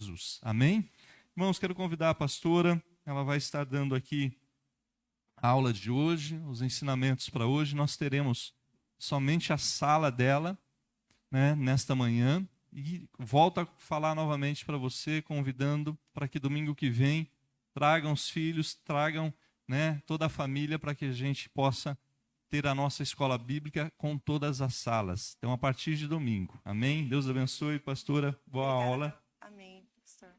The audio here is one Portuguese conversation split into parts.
Jesus. Amém? Irmãos, quero convidar a pastora, ela vai estar dando aqui a aula de hoje, os ensinamentos para hoje. Nós teremos somente a sala dela, né, nesta manhã, e volto a falar novamente para você, convidando para que domingo que vem tragam os filhos, tragam, né, toda a família, para que a gente possa ter a nossa escola bíblica com todas as salas. Então, a partir de domingo. Amém? Deus abençoe, pastora. Boa Obrigada. aula. Amém, pastor.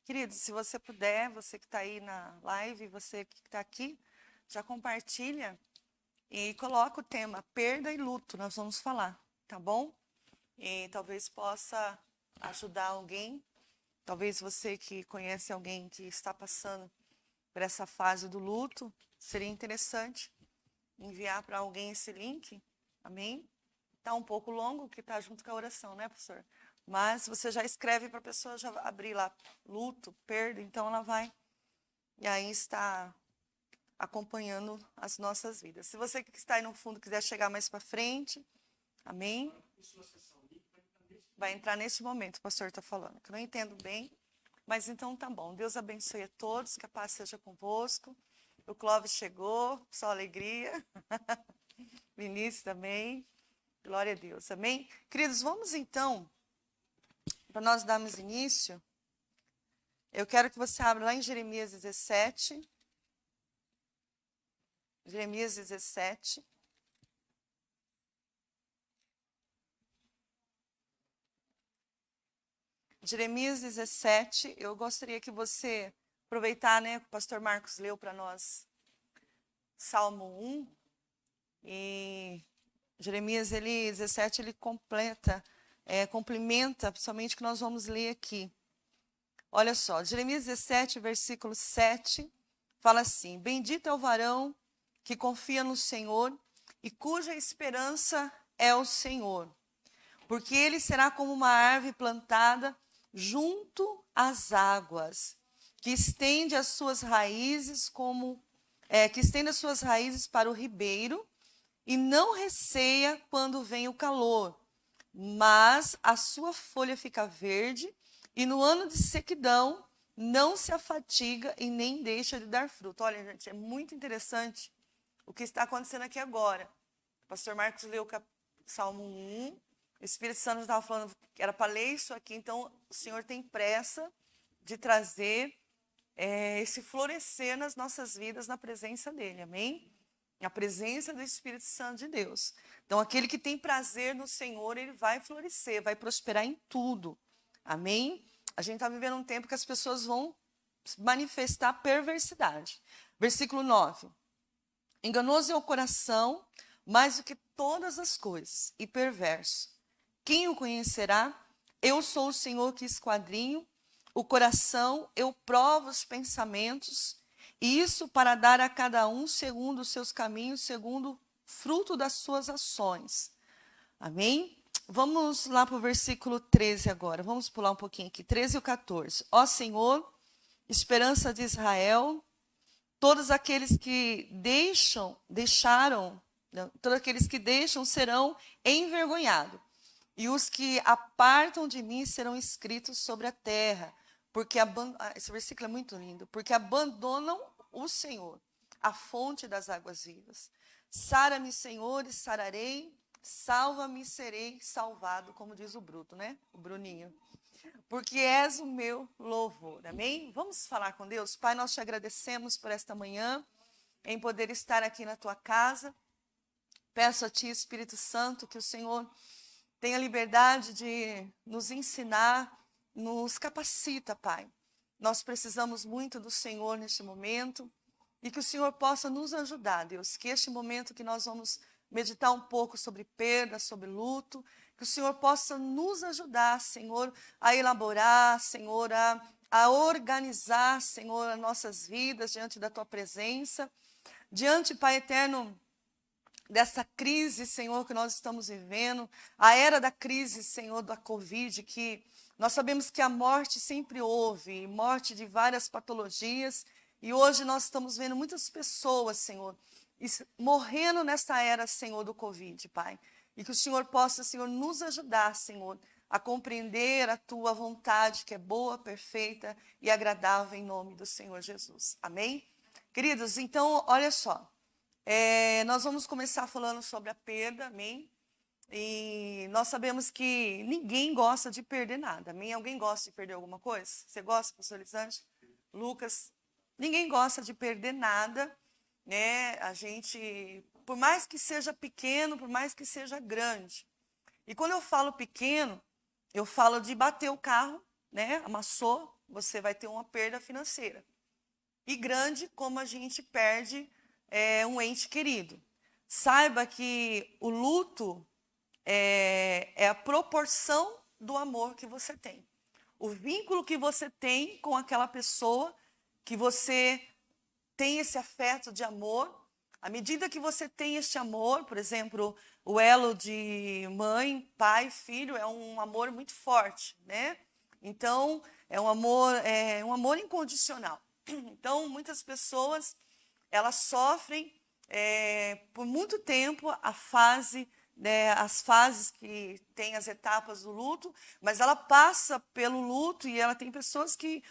Queridos, se você puder, você que está aí na live, você que está aqui, já compartilha e coloca o tema perda e luto, nós vamos falar, tá bom? E talvez possa ajudar alguém, talvez você que conhece alguém que está passando por essa fase do luto, seria interessante enviar para alguém esse link, amém? Está um pouco longo, que está junto com a oração, né, pastor? Mas você já escreve para a pessoa já abrir lá, luto, perda, então ela vai, e aí está acompanhando as nossas vidas. Se você que está aí no fundo quiser chegar mais para frente, amém? Vai entrar nesse momento, o pastor está falando, que eu não entendo bem, mas então tá bom. Deus abençoe a todos, que a paz seja convosco. O Clóvis chegou, só alegria. Vinícius também. Glória a Deus, amém? Queridos, vamos então, para nós darmos início, eu quero que você abra lá em Jeremias 17. Jeremias 17. Jeremias 17, eu gostaria que você aproveitar, né, que o pastor Marcos leu para nós Salmo 1, e Jeremias 17, ele complementa somente o que nós vamos ler aqui. Olha só, Jeremias 17, versículo 7, fala assim: Bendito é o varão que confia no Senhor e cuja esperança é o Senhor, porque ele será como uma árvore plantada junto às águas, que estende as suas raízes para o ribeiro e não receia quando vem o calor, mas a sua folha fica verde e no ano de sequidão não se afatiga e nem deixa de dar fruto. Olha, gente, é muito interessante o que está acontecendo aqui agora. O pastor Marcos leu o Salmo 1, o Espírito Santo estava falando que era para ler isso aqui, então o Senhor tem pressa de trazer esse florescer nas nossas vidas na presença dEle, amém? Na presença do Espírito Santo de Deus. Então, aquele que tem prazer no Senhor, ele vai florescer, vai prosperar em tudo, amém? A gente está vivendo um tempo que as pessoas vão manifestar perversidade. Versículo 9. Enganoso é o coração, mais do que todas as coisas, e perverso. Quem o conhecerá? Eu sou o Senhor que esquadrinho o coração, eu provo os pensamentos, e isso para dar a cada um segundo os seus caminhos, segundo o fruto das suas ações. Amém? Vamos lá para o versículo 13 agora. Vamos pular um pouquinho aqui. 13 e 14. Ó Senhor, esperança de Israel, todos aqueles que todos aqueles que deixam serão envergonhados, e os que apartam de mim serão escritos sobre a terra, porque esse versículo é muito lindo, porque abandonam o Senhor, a fonte das águas vivas. Sara-me, Senhor, e sararei, salva-me, serei salvado, como diz o Bruto, né? O Bruninho. Porque és o meu louvor, amém? Vamos falar com Deus? Pai, nós te agradecemos por esta manhã, em poder estar aqui na tua casa. Peço a ti, Espírito Santo, que o Senhor tenha liberdade de nos ensinar, nos capacita, Pai. Nós precisamos muito do Senhor neste momento e que o Senhor possa nos ajudar, Deus. Que este momento que nós vamos meditar um pouco sobre perda, sobre luto, que o Senhor possa nos ajudar, Senhor, a elaborar, Senhor, a organizar, Senhor, as nossas vidas diante da Tua presença. Diante, Pai eterno, dessa crise, Senhor, que nós estamos vivendo, a era da crise, Senhor, da Covid, que nós sabemos que a morte sempre houve, morte de várias patologias, e hoje nós estamos vendo muitas pessoas, Senhor, morrendo nesta era, Senhor, do Covid, Pai. E que o Senhor possa, Senhor, nos ajudar, Senhor, a compreender a tua vontade, que é boa, perfeita e agradável, em nome do Senhor Jesus. Amém? Queridos, então, olha só. Nós vamos começar falando sobre a perda, amém? E nós sabemos que ninguém gosta de perder nada, amém? Alguém gosta de perder alguma coisa? Você gosta, pastor Lisandro? Lucas? Ninguém gosta de perder nada, né? A gente, por mais que seja pequeno, por mais que seja grande. E quando eu falo pequeno, eu falo de bater o carro, né? Amassou, você vai ter uma perda financeira. E grande, como a gente perde um ente querido. Saiba que o luto é a proporção do amor que você tem. O vínculo que você tem com aquela pessoa, que você tem esse afeto de amor. À medida que você tem este amor, por exemplo, o elo de mãe, pai, filho, é um amor muito forte, né? Então, é um amor incondicional. Então, muitas pessoas, elas sofrem por muito tempo as fases que tem as etapas do luto, mas ela passa pelo luto e ela tem pessoas que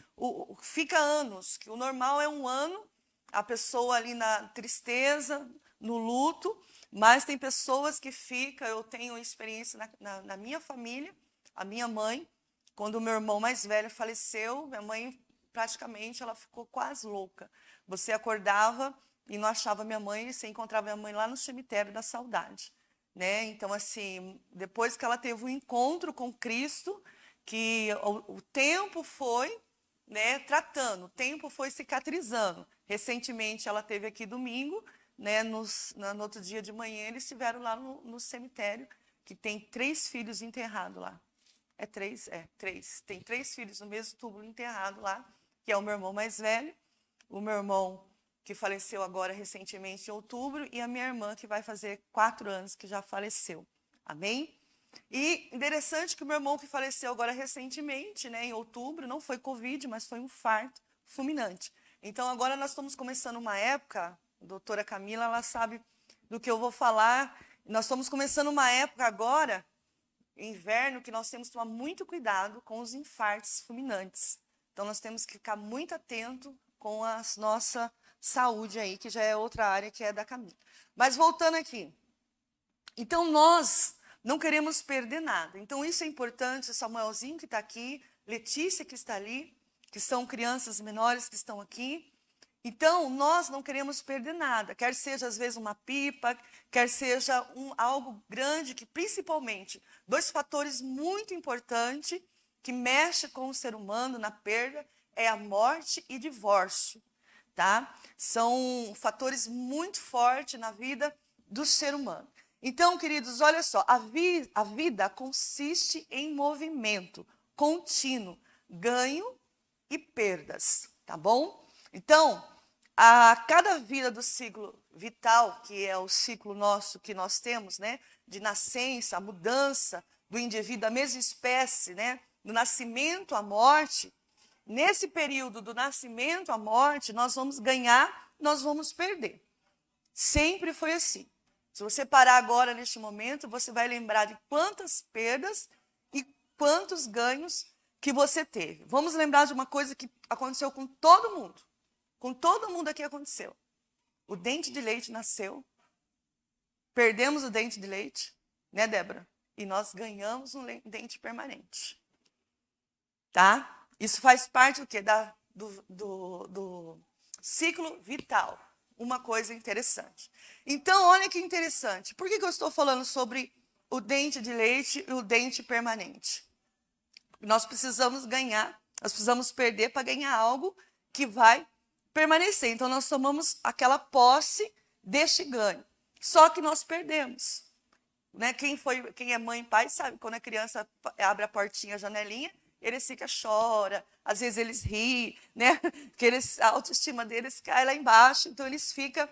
fica anos, que o normal é um ano, a pessoa ali na tristeza, no luto, mas tem pessoas que ficam, eu tenho experiência na minha família, a minha mãe, quando o meu irmão mais velho faleceu, minha mãe praticamente ela ficou quase louca. Você acordava e não achava minha mãe, e você encontrava minha mãe lá no cemitério da saudade. Né? Então, assim, depois que ela teve um encontro com Cristo, que o tempo foi, né, tratando, o tempo foi cicatrizando. Recentemente, ela teve aqui domingo, né, no outro dia de manhã, eles estiveram lá no cemitério, que tem 3 filhos enterrados lá. É 3? É, 3. Tem 3 filhos no mesmo túmulo enterrado lá, que é o meu irmão mais velho, o meu irmão que faleceu agora recentemente em outubro, e a minha irmã, que vai fazer 4 anos que já faleceu. Amém? E interessante que o meu irmão que faleceu agora recentemente, né, em outubro, não foi Covid, mas foi um infarto fulminante. Então, agora nós estamos começando uma época, a doutora Camila, ela sabe do que eu vou falar, nós estamos começando uma época agora, inverno, que nós temos que tomar muito cuidado com os infartos fulminantes. Então, nós temos que ficar muito atento com a nossa saúde aí, que já é outra área que é da Camila. Mas voltando aqui. Então, nós não queremos perder nada. Então, isso é importante. Samuelzinho que está aqui, Letícia que está ali, que são crianças menores que estão aqui. Então, nós não queremos perder nada. Quer seja, às vezes, uma pipa, quer seja algo grande, que principalmente, 2 fatores muito importantes que mexem com o ser humano na perda é a morte e divórcio. Tá? São fatores muito fortes na vida do ser humano. Então, queridos, olha só, a vida consiste em movimento contínuo, ganho e perdas, tá bom? Então, a cada vida do ciclo vital, que é o ciclo nosso que nós temos, né, de nascença, a mudança do indivíduo da mesma espécie, né, do nascimento à morte, nesse período do nascimento à morte, nós vamos ganhar, nós vamos perder. Sempre foi assim. Se você parar agora, neste momento, você vai lembrar de quantas perdas e quantos ganhos que você teve. Vamos lembrar de uma coisa que aconteceu com todo mundo. Com todo mundo aqui aconteceu. O dente de leite nasceu. Perdemos o dente de leite, né, Débora? E nós ganhamos um dente permanente. Tá? Isso faz parte do quê? Do ciclo vital. Uma coisa interessante. Então, olha que interessante. Por que eu estou falando sobre o dente de leite e o dente permanente? Nós precisamos ganhar, nós precisamos perder para ganhar algo que vai permanecer. Então, nós tomamos aquela posse deste ganho. Só que nós perdemos. Né? Quem é mãe e pai sabe, quando a criança abre a portinha, a janelinha, eles ficam, choram, às vezes eles riem, né? Porque a autoestima deles cai lá embaixo, então eles ficam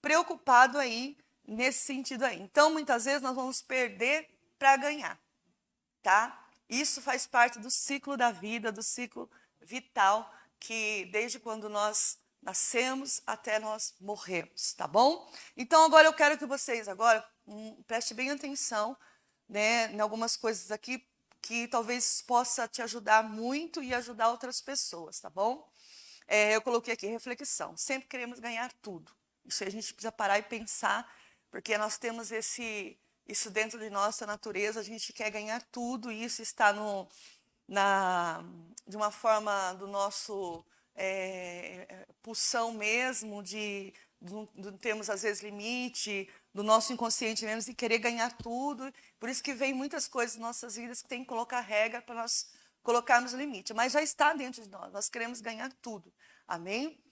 preocupados aí, nesse sentido aí. Então, muitas vezes, nós vamos perder para ganhar, tá? Isso faz parte do ciclo da vida, do ciclo vital, que desde quando nós nascemos até nós morremos, tá bom? Então, agora eu quero que vocês, prestem bem atenção, né, em algumas coisas aqui, que talvez possa te ajudar muito e ajudar outras pessoas, tá bom? Eu coloquei aqui reflexão. Sempre queremos ganhar tudo. Isso aí a gente precisa parar e pensar, porque nós temos isso dentro de nossa natureza, a gente quer ganhar tudo, e isso está de uma forma do nosso pulsão mesmo, não temos às vezes limite, do nosso inconsciente mesmo, de querer ganhar tudo. Por isso que vem muitas coisas em nossas vidas que tem que colocar regra para nós colocarmos limite, mas já está dentro de nós queremos ganhar tudo, amém?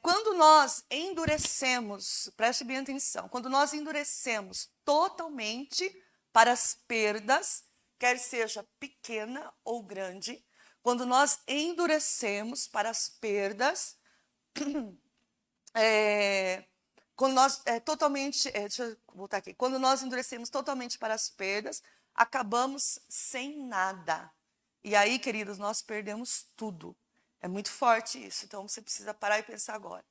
Quando nós endurecemos, preste bem atenção, quando nós endurecemos totalmente para as perdas, quer seja pequena ou grande, quando nós endurecemos para as perdas, quando nós deixa eu voltar aqui, quando nós endurecemos totalmente para as perdas, acabamos sem nada. E aí, queridos, nós perdemos tudo. É muito forte isso, então você precisa parar e pensar agora,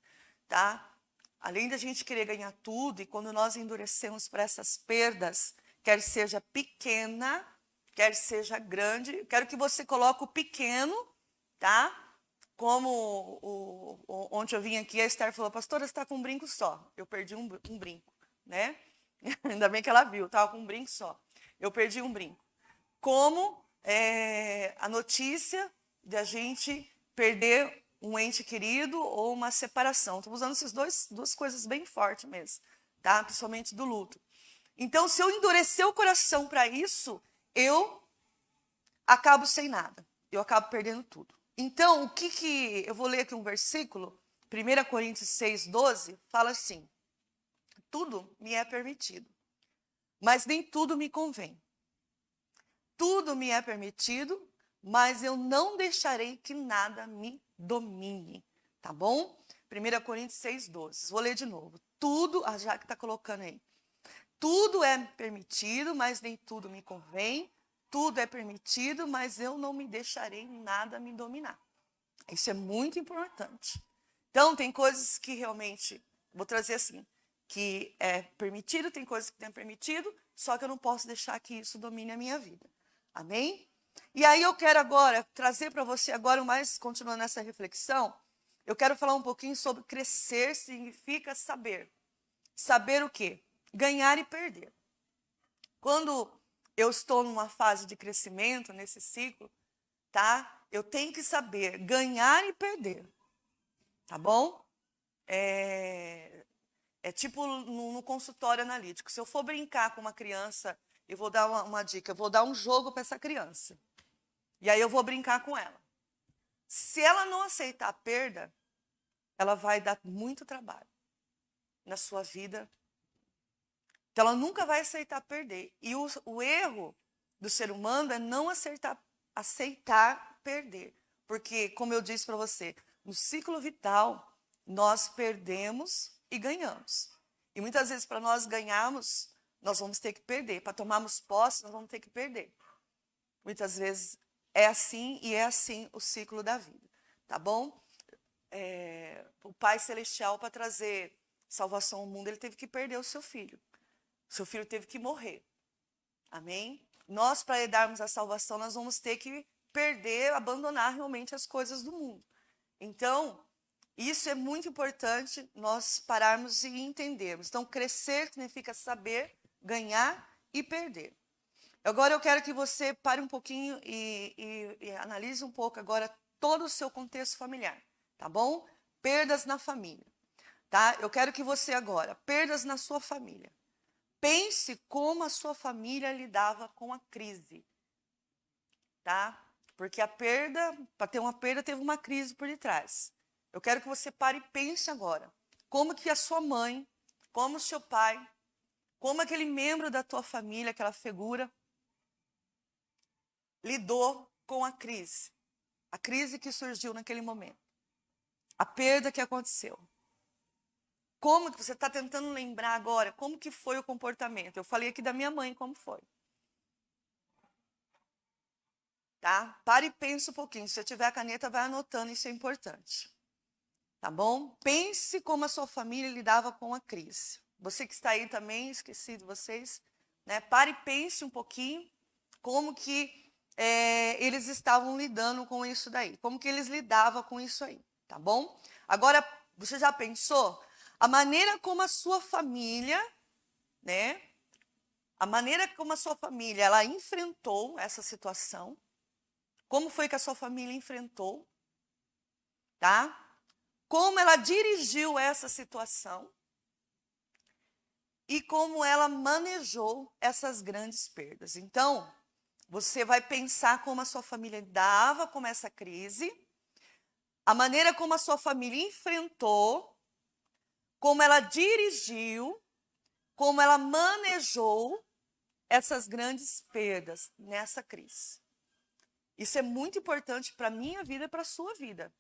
tá? Além da gente querer ganhar tudo, e quando nós endurecemos para essas perdas, quer seja pequena, quer seja grande, eu quero que você coloque o pequeno, tá? Como ontem eu vim aqui, a Esther falou, pastora, você está com um brinco só. Eu perdi um brinco, né? Ainda bem que ela viu, estava com um brinco só. Eu perdi um brinco. Como a notícia de a gente perder um ente querido ou uma separação. Estou usando essas duas coisas bem fortes mesmo, tá? Principalmente do luto. Então, se eu endurecer o coração para isso, eu acabo sem nada. Eu acabo perdendo tudo. Então, o que eu vou ler aqui um versículo, 1 Coríntios 6:12, fala assim: tudo me é permitido, mas nem tudo me convém. Tudo me é permitido, mas eu não deixarei que nada me domine. Tá bom? 1 Coríntios 6:12. Vou ler de novo. Tudo, a Jaque está colocando aí. Tudo é permitido, mas nem tudo me convém. Tudo é permitido, mas eu não me deixarei nada me dominar. Isso é muito importante. Então, tem coisas que realmente, vou trazer assim, que é permitido, tem coisas que não é permitido, só que eu não posso deixar que isso domine a minha vida. Amém? E aí eu quero agora trazer para você agora, continuando nessa reflexão, eu quero falar um pouquinho sobre crescer significa saber. Saber o quê? Ganhar e perder. Quando eu estou numa fase de crescimento, nesse ciclo, tá? Eu tenho que saber ganhar e perder. Tá bom? É tipo no consultório analítico. Se eu for brincar com uma criança, eu vou dar uma dica, eu vou dar um jogo para essa criança. E aí eu vou brincar com ela. Se ela não aceitar a perda, ela vai dar muito trabalho na sua vida. Então, ela nunca vai aceitar perder. E o erro do ser humano é não aceitar perder. Porque, como eu disse para você, no ciclo vital, nós perdemos e ganhamos. E muitas vezes, para nós ganharmos, nós vamos ter que perder. Para tomarmos posse, nós vamos ter que perder. Muitas vezes é assim e é assim o ciclo da vida. Tá bom? O Pai Celestial, para trazer salvação ao mundo, ele teve que perder o seu filho. O seu filho teve que morrer. Amém? Nós, para darmos a salvação, nós vamos ter que perder, abandonar realmente as coisas do mundo. Então, isso é muito importante nós pararmos e entendermos. Então, crescer significa saber, ganhar e perder. Agora eu quero que você pare um pouquinho e analise um pouco agora todo o seu contexto familiar, tá bom? Perdas na família, tá? Eu quero que você agora, perdas na sua família. Pense como a sua família lidava com a crise, tá? Porque a perda, para ter uma perda, teve uma crise por detrás. Eu quero que você pare e pense agora. Como que a sua mãe, como o seu pai, como aquele membro da tua família, aquela figura, lidou com a crise. A crise que surgiu naquele momento. A perda que aconteceu. Como que você está tentando lembrar agora? Como que foi o comportamento? Eu falei aqui da minha mãe, como foi. Tá? Pare e pense um pouquinho. Se você tiver a caneta, vai anotando, isso é importante. Tá bom? Pense como a sua família lidava com a crise. Você que está aí também, esqueci de vocês. Né? Pare e pense um pouquinho como que eles estavam lidando com isso daí, como que eles lidavam com isso aí, tá bom? Agora, você já pensou? A maneira como a sua família, né? A maneira como a sua família, ela enfrentou essa situação, como foi que a sua família enfrentou, tá? Como ela dirigiu essa situação e como ela manejou essas grandes perdas. Então, você vai pensar como a sua família lidava com essa crise, a maneira como a sua família enfrentou, como ela dirigiu, como ela manejou essas grandes perdas nessa crise. Isso é muito importante para a minha vida e para a sua vida,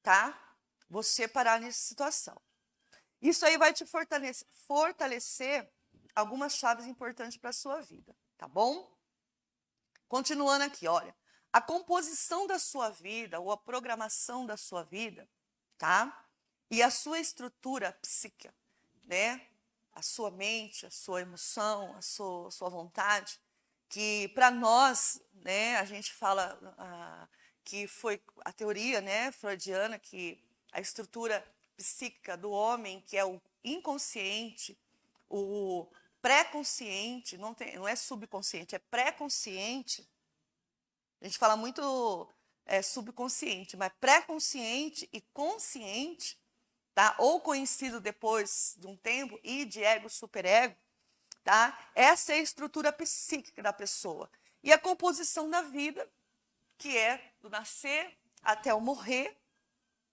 tá? Você parar nessa situação. Isso aí vai te fortalecer algumas chaves importantes para a sua vida, tá bom? Continuando aqui, olha. A composição da sua vida, ou a programação da sua vida, tá? E a sua estrutura psíquica, né? A sua mente, a sua emoção, a sua vontade, que para nós, né, a gente fala que foi a teoria, né, freudiana, que a estrutura psíquica do homem, que é o inconsciente, o pré-consciente, não é subconsciente, é pré-consciente. A gente fala muito subconsciente, mas pré-consciente e consciente, tá? Ou conhecido depois de um tempo, e de ego, superego, tá? Essa é a estrutura psíquica da pessoa. E a composição da vida, que é do nascer até o morrer,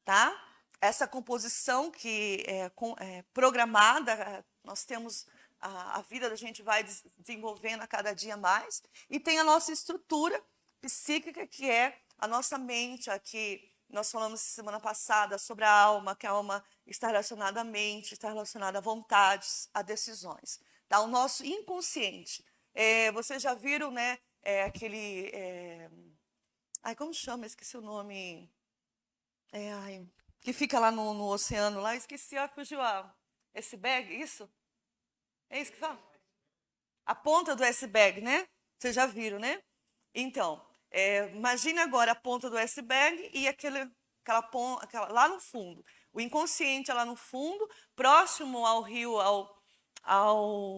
tá? Essa composição que é programada, nós temos a vida da gente vai desenvolvendo a cada dia mais, e tem a nossa estrutura psíquica, que é a nossa mente, aqui nós falamos semana passada sobre a alma, que a alma está relacionada à mente, está relacionada a vontades, a decisões. Tá? O nosso inconsciente. Vocês já viram, né, aquele... como chama? Esqueci o nome. Que fica lá no oceano, lá, esqueci, fugiu iceberg, isso? É isso que fala? A ponta do iceberg, né? Vocês já viram, né? Então, imagine agora a ponta do iceberg e aquela ponta lá no fundo. O inconsciente é lá no fundo, próximo ao rio, ao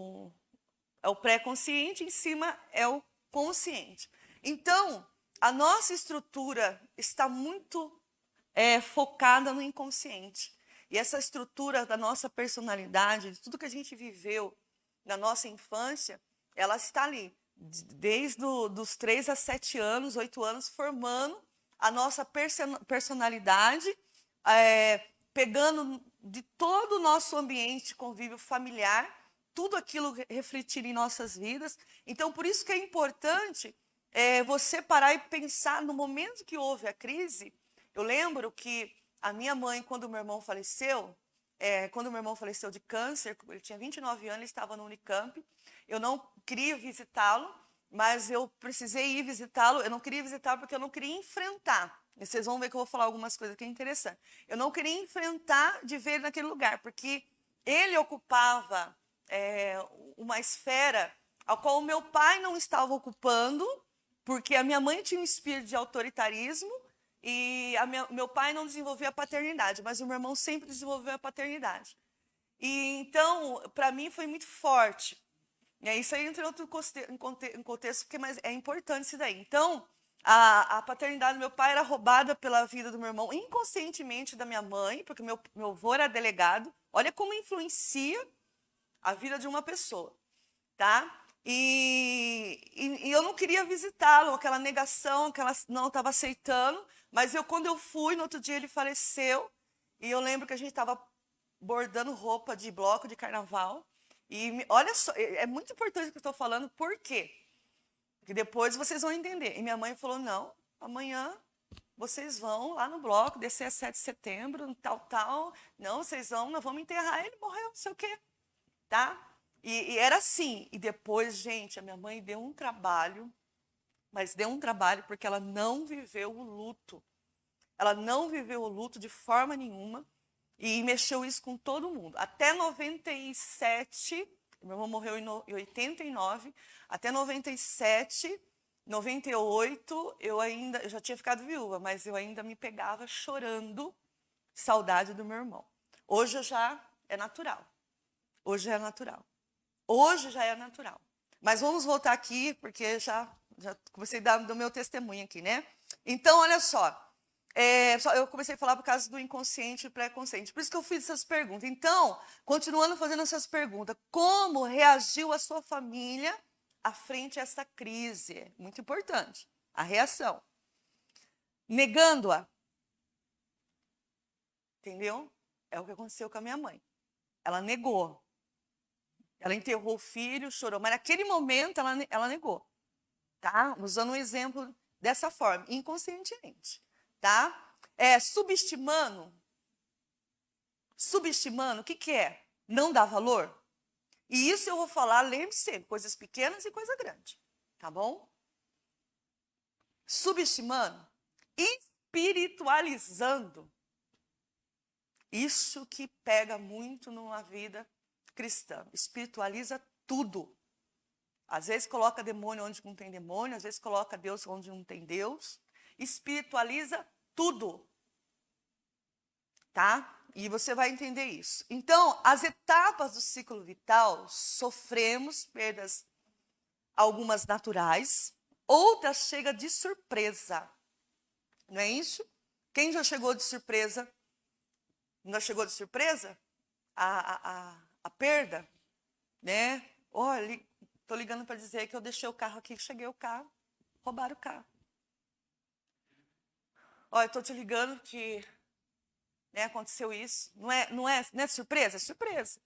pré-consciente, em cima é o consciente. Então, a nossa estrutura está muito focada no inconsciente. E essa estrutura da nossa personalidade, de tudo que a gente viveu na nossa infância, ela está ali, desde os 3 a 7 anos, 8 anos, formando a nossa personalidade, pegando de todo o nosso ambiente, convívio familiar, tudo aquilo refletir em nossas vidas. Então, por isso que é importante você parar e pensar no momento que houve a crise. Eu lembro que a minha mãe, quando o meu irmão faleceu de câncer, ele tinha 29 anos, ele estava no Unicamp, eu não queria visitá-lo, mas eu precisei ir visitá-lo. Eu não queria visitá-lo porque eu não queria enfrentar. E vocês vão ver que eu vou falar algumas coisas que é interessante. Eu não queria enfrentar de ver ele naquele lugar, porque ele ocupava uma esfera a qual o meu pai não estava ocupando, porque a minha mãe tinha um espírito de autoritarismo e meu pai não desenvolveu a paternidade, mas o meu irmão sempre desenvolveu a paternidade. E então, para mim, foi muito forte. Isso aí entra em outro contexto, porque é importante isso daí. Então, a paternidade do meu pai era roubada pela vida do meu irmão, inconscientemente da minha mãe, porque meu avô era delegado. Olha como influencia a vida de uma pessoa, tá? E eu não queria visitá-lo, aquela negação, não estava aceitando, mas quando eu fui, no outro dia ele faleceu, e eu lembro que a gente estava bordando roupa de bloco de carnaval, e olha só, é muito importante o que eu estou falando, por quê? Porque depois vocês vão entender. E minha mãe falou, não, amanhã vocês vão lá no bloco, descer a 7 de setembro, tal, não, vocês vão, nós vamos enterrar ele, morreu, não sei o quê, tá? E era assim. E depois, gente, a minha mãe deu um trabalho, mas deu um trabalho porque ela não viveu o luto. Ela não viveu o luto de forma nenhuma e mexeu isso com todo mundo. Até 97, meu irmão morreu em 89, até 97, 98, eu já tinha ficado viúva, mas eu ainda me pegava chorando, saudade do meu irmão. Hoje é natural. Hoje é natural. Hoje já é natural. Mas vamos voltar aqui, porque já comecei a dar do meu testemunho aqui, né? Então, olha só. Eu comecei a falar por causa do inconsciente e pré-consciente. Por isso que eu fiz essas perguntas. Então, continuando fazendo essas perguntas, como reagiu a sua família à frente a essa crise? Muito importante. A reação. Negando-a. Entendeu? É o que aconteceu com a minha mãe. Ela negou. Ela enterrou o filho, chorou. Mas naquele momento ela negou. Tá? Usando um exemplo dessa forma, inconscientemente. Tá? Subestimando. Subestimando, o que é? Não dá valor? E isso eu vou falar, lembre-se sempre, coisas pequenas e coisa grande. Tá bom? Subestimando. Espiritualizando. Isso que pega muito numa vida cristã. Espiritualiza tudo. Às vezes coloca demônio onde não tem demônio, às vezes coloca Deus onde não tem Deus. Espiritualiza tudo. Tá? E você vai entender isso. Então, as etapas do ciclo vital, sofremos perdas, algumas naturais, outras chegam de surpresa. Não é isso? Quem já chegou de surpresa? Não chegou de surpresa? A perda, né? Olha, estou ligando para dizer que eu deixei o carro aqui, cheguei o carro, roubaram o carro. Olha, estou te ligando que aconteceu isso. Não é surpresa? É surpresa.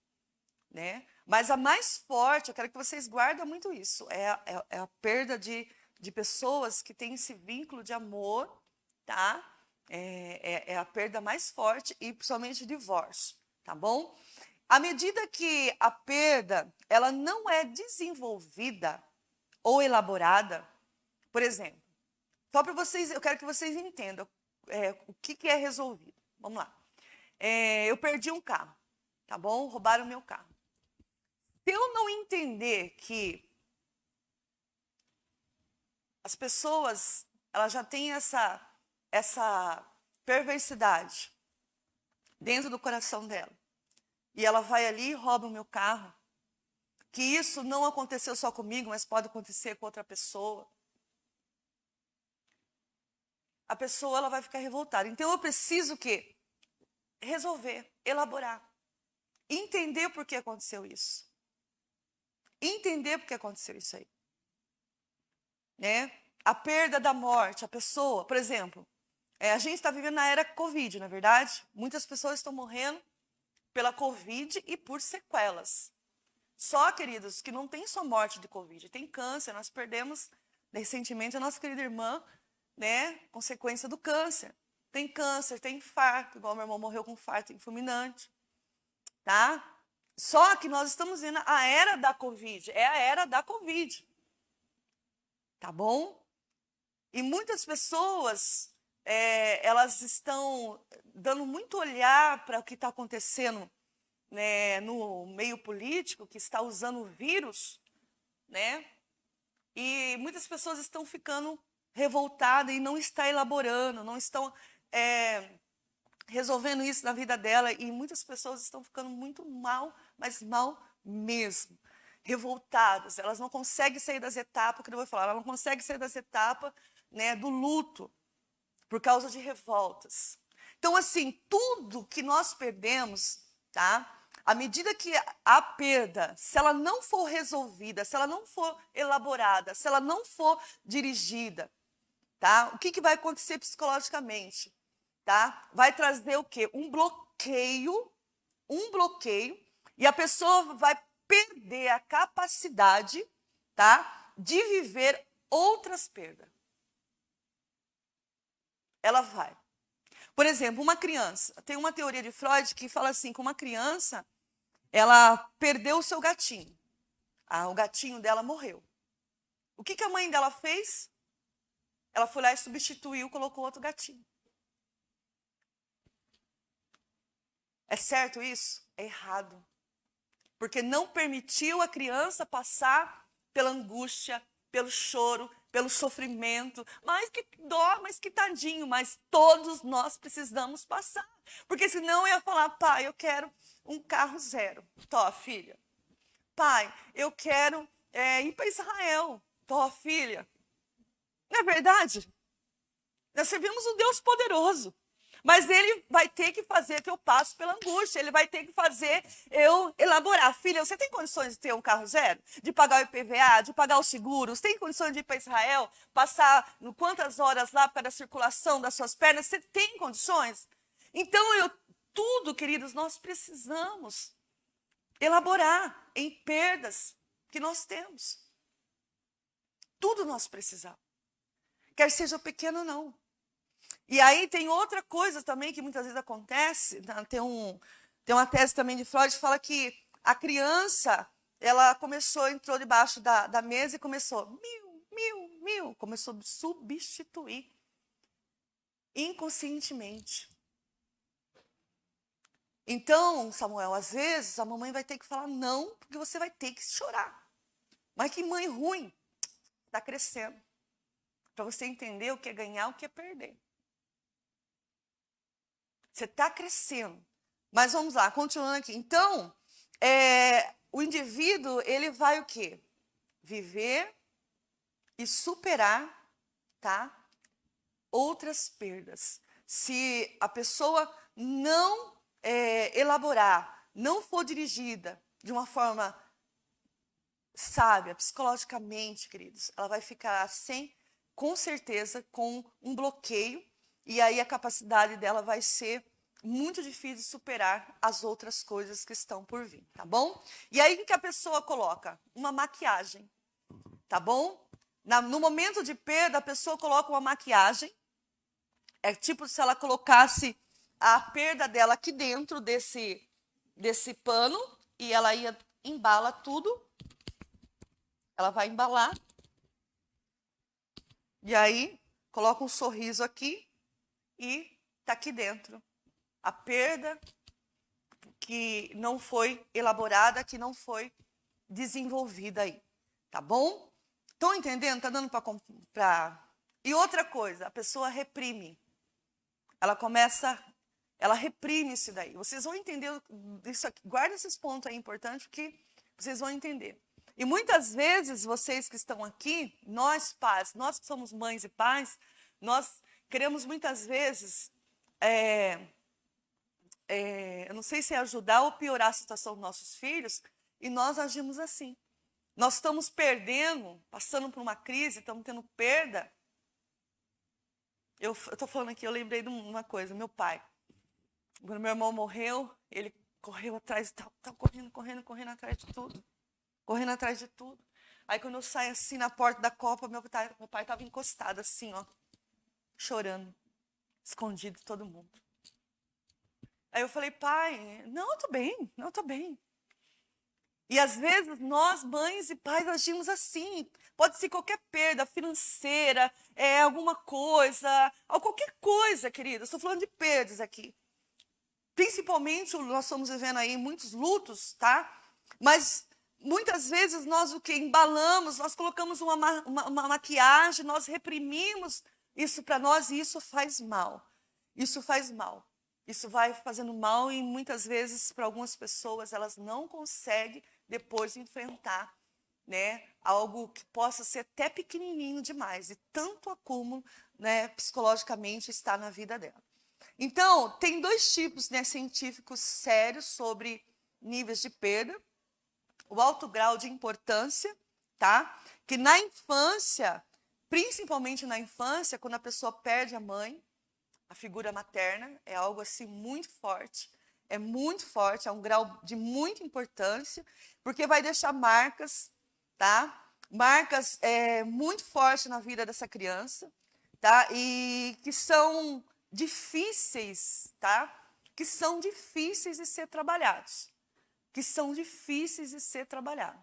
Né? Mas a mais forte, eu quero que vocês guardem muito isso, é a perda de pessoas que têm esse vínculo de amor, tá? É a perda mais forte e principalmente divórcio, tá bom? À medida que a perda, ela não é desenvolvida ou elaborada, por exemplo, só para vocês, eu quero que vocês entendam o que é resolvido. Vamos lá. Eu perdi um carro, tá bom? Roubaram o meu carro. Se eu não entender que as pessoas, elas já têm essa perversidade dentro do coração dela, e ela vai ali e rouba o meu carro, que isso não aconteceu só comigo, mas pode acontecer com outra pessoa, a pessoa ela vai ficar revoltada. Então eu preciso o quê? Resolver, elaborar, entender por que aconteceu isso. Entender por que aconteceu isso aí. Né? A perda da morte, a pessoa, por exemplo, a gente está vivendo na era Covid, não é verdade? Muitas pessoas estão morrendo pela Covid e por sequelas. Só, queridos, que não tem só morte de Covid, tem câncer. Nós perdemos recentemente a nossa querida irmã, né? Consequência do câncer. Tem câncer, tem infarto, igual meu irmão morreu com infarto fulminante. Tá? Só que nós estamos vendo a era da Covid, é a era da Covid. Tá bom? E muitas pessoas, elas estão dando muito olhar para o que está acontecendo, né, no meio político, que está usando o vírus, né? E muitas pessoas estão ficando revoltadas e não estão elaborando, não estão resolvendo isso na vida dela. E muitas pessoas estão ficando muito mal, mas mal mesmo. Revoltadas, elas não conseguem sair das etapas, que eu vou falar, elas não conseguem sair das etapas, né, do luto, por causa de revoltas. Então, assim, tudo que nós perdemos, tá? À medida que a perda, se ela não for resolvida, se ela não for elaborada, se ela não for dirigida, tá? O que vai acontecer psicologicamente, tá? Vai trazer o quê? Um bloqueio, e a pessoa vai perder a capacidade, tá? De viver outras perdas. Ela vai. Por exemplo, uma criança. Tem uma teoria de Freud que fala assim, que uma criança, ela perdeu o seu gatinho. O gatinho dela morreu. O que a mãe dela fez? Ela foi lá e substituiu, colocou outro gatinho. É certo isso? É errado. Porque não permitiu a criança passar pela angústia, pelo choro, pelo sofrimento, mas que dó, mas que tadinho, mas todos nós precisamos passar. Porque senão eu ia falar, pai, eu quero um carro zero. Tó, filha. Pai, eu quero ir para Israel. Tó, filha. Não é verdade? Nós servimos um Deus poderoso. Mas ele vai ter que fazer que eu passe pela angústia. Ele vai ter que fazer eu elaborar. Filha, você tem condições de ter um carro zero? De pagar o IPVA, de pagar os seguros? Tem condições de ir para Israel? Passar quantas horas lá para a circulação das suas pernas? Você tem condições? Então, tudo, queridos, nós precisamos elaborar em perdas que nós temos. Tudo nós precisamos. Quer seja pequeno ou não. E aí tem outra coisa também que muitas vezes acontece, tem uma tese também de Freud que fala que a criança, ela entrou debaixo da mesa e começou começou a substituir inconscientemente. Então, Samuel, às vezes a mamãe vai ter que falar não, porque você vai ter que chorar. Mas que mãe ruim, está crescendo. Para você entender o que é ganhar, o que é perder. Você está crescendo. Mas vamos lá, continuando aqui. Então, o indivíduo, ele vai o quê? Viver e superar, tá? Outras perdas. Se a pessoa não elaborar, não for dirigida de uma forma sábia, psicologicamente, queridos, ela vai ficar com certeza, com um bloqueio, e aí a capacidade dela vai ser muito difícil de superar as outras coisas que estão por vir, tá bom? E aí o que a pessoa coloca? Uma maquiagem, tá bom? No momento de perda, a pessoa coloca uma maquiagem, é tipo se ela colocasse a perda dela aqui dentro desse pano, e ela embala tudo, ela vai embalar, e aí coloca um sorriso aqui, e está aqui dentro a perda que não foi elaborada, que não foi desenvolvida aí, tá bom? Estão entendendo? Tá dando para... E outra coisa, a pessoa reprime. Ela reprime isso daí. Vocês vão entender isso aqui. Guarda esses pontos aí importantes, que vocês vão entender. E muitas vezes, vocês que estão aqui, nós pais, nós que somos mães e pais, nós queremos muitas vezes, eu não sei se é ajudar ou piorar a situação dos nossos filhos, e nós agimos assim. Nós estamos perdendo, passando por uma crise, estamos tendo perda. Eu estou falando aqui, eu lembrei de uma coisa, meu pai. Quando meu irmão morreu, ele correu atrás, estava correndo atrás de tudo. Correndo atrás de tudo. Aí quando eu saio assim na porta da copa, meu pai estava encostado assim, ó, chorando, escondido de todo mundo. Aí eu falei, pai, não, eu tô bem. E às vezes nós, mães e pais, agimos assim. Pode ser qualquer perda financeira, alguma coisa, ou qualquer coisa, querida. Estou falando de perdas aqui. Principalmente, nós estamos vivendo aí muitos lutos, tá? Mas muitas vezes nós o que? Embalamos, nós colocamos uma maquiagem, nós reprimimos isso para nós e isso faz mal. Isso faz mal. Isso vai fazendo mal e muitas vezes para algumas pessoas elas não conseguem depois enfrentar, né, algo que possa ser até pequenininho demais e tanto acúmulo, né, psicologicamente está na vida dela. Então, tem dois tipos, né, científicos sérios sobre níveis de perda. O alto grau de importância, tá? Que na infância, principalmente na infância, quando a pessoa perde a mãe, a figura materna, é algo assim muito forte. É muito forte, é um grau de muita importância, porque vai deixar marcas, tá? Marcas muito fortes na vida dessa criança, tá? E que são difíceis, tá? Que são difíceis de ser trabalhados. Que são difíceis de ser trabalhados.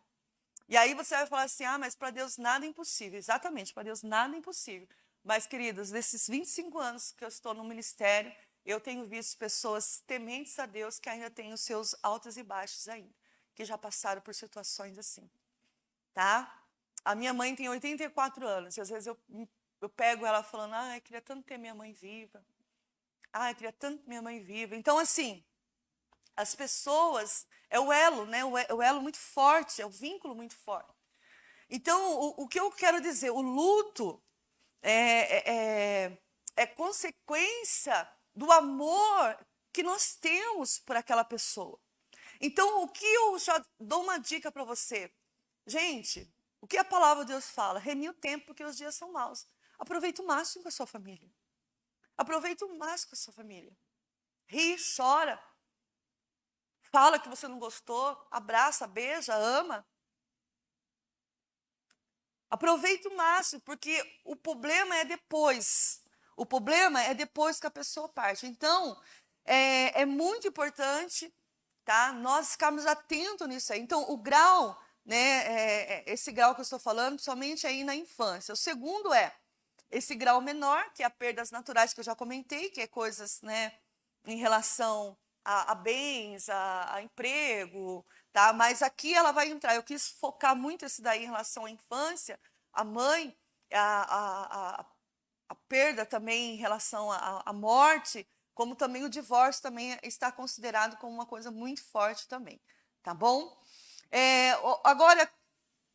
E aí você vai falar assim, mas para Deus nada é impossível. Exatamente, para Deus nada é impossível. Mas, queridos, nesses 25 anos que eu estou no ministério, eu tenho visto pessoas tementes a Deus que ainda têm os seus altos e baixos ainda, que já passaram por situações assim, tá? A minha mãe tem 84 anos, e às vezes eu pego ela falando, eu queria tanto ter minha mãe viva. Eu queria tanto ter minha mãe viva. Então, assim, as pessoas, é o elo, né? O elo muito forte, é o vínculo muito forte. Então, o que eu quero dizer, o luto é consequência do amor que nós temos por aquela pessoa. Então, o que eu já dou uma dica para você? Gente, o que a palavra de Deus fala? Remi o tempo, porque os dias são maus. Aproveita o máximo com a sua família. Aproveita o máximo com a sua família. Ri, chora. Fala que você não gostou. Abraça, beija, ama. Aproveita o máximo, porque o problema é depois. O problema é depois que a pessoa parte. Então, é muito importante, tá? Nós ficarmos atentos nisso aí. Então, o grau, né? Esse grau que eu estou falando, somente aí na infância. O segundo é esse grau menor, que é a perdas naturais que eu já comentei, que é coisas, né, em relação a bens, a emprego, tá? Mas aqui ela vai entrar. Eu quis focar muito esse daí em relação à infância, a mãe, a perda também em relação à morte, como também o divórcio também está considerado como uma coisa muito forte também, tá bom? Agora,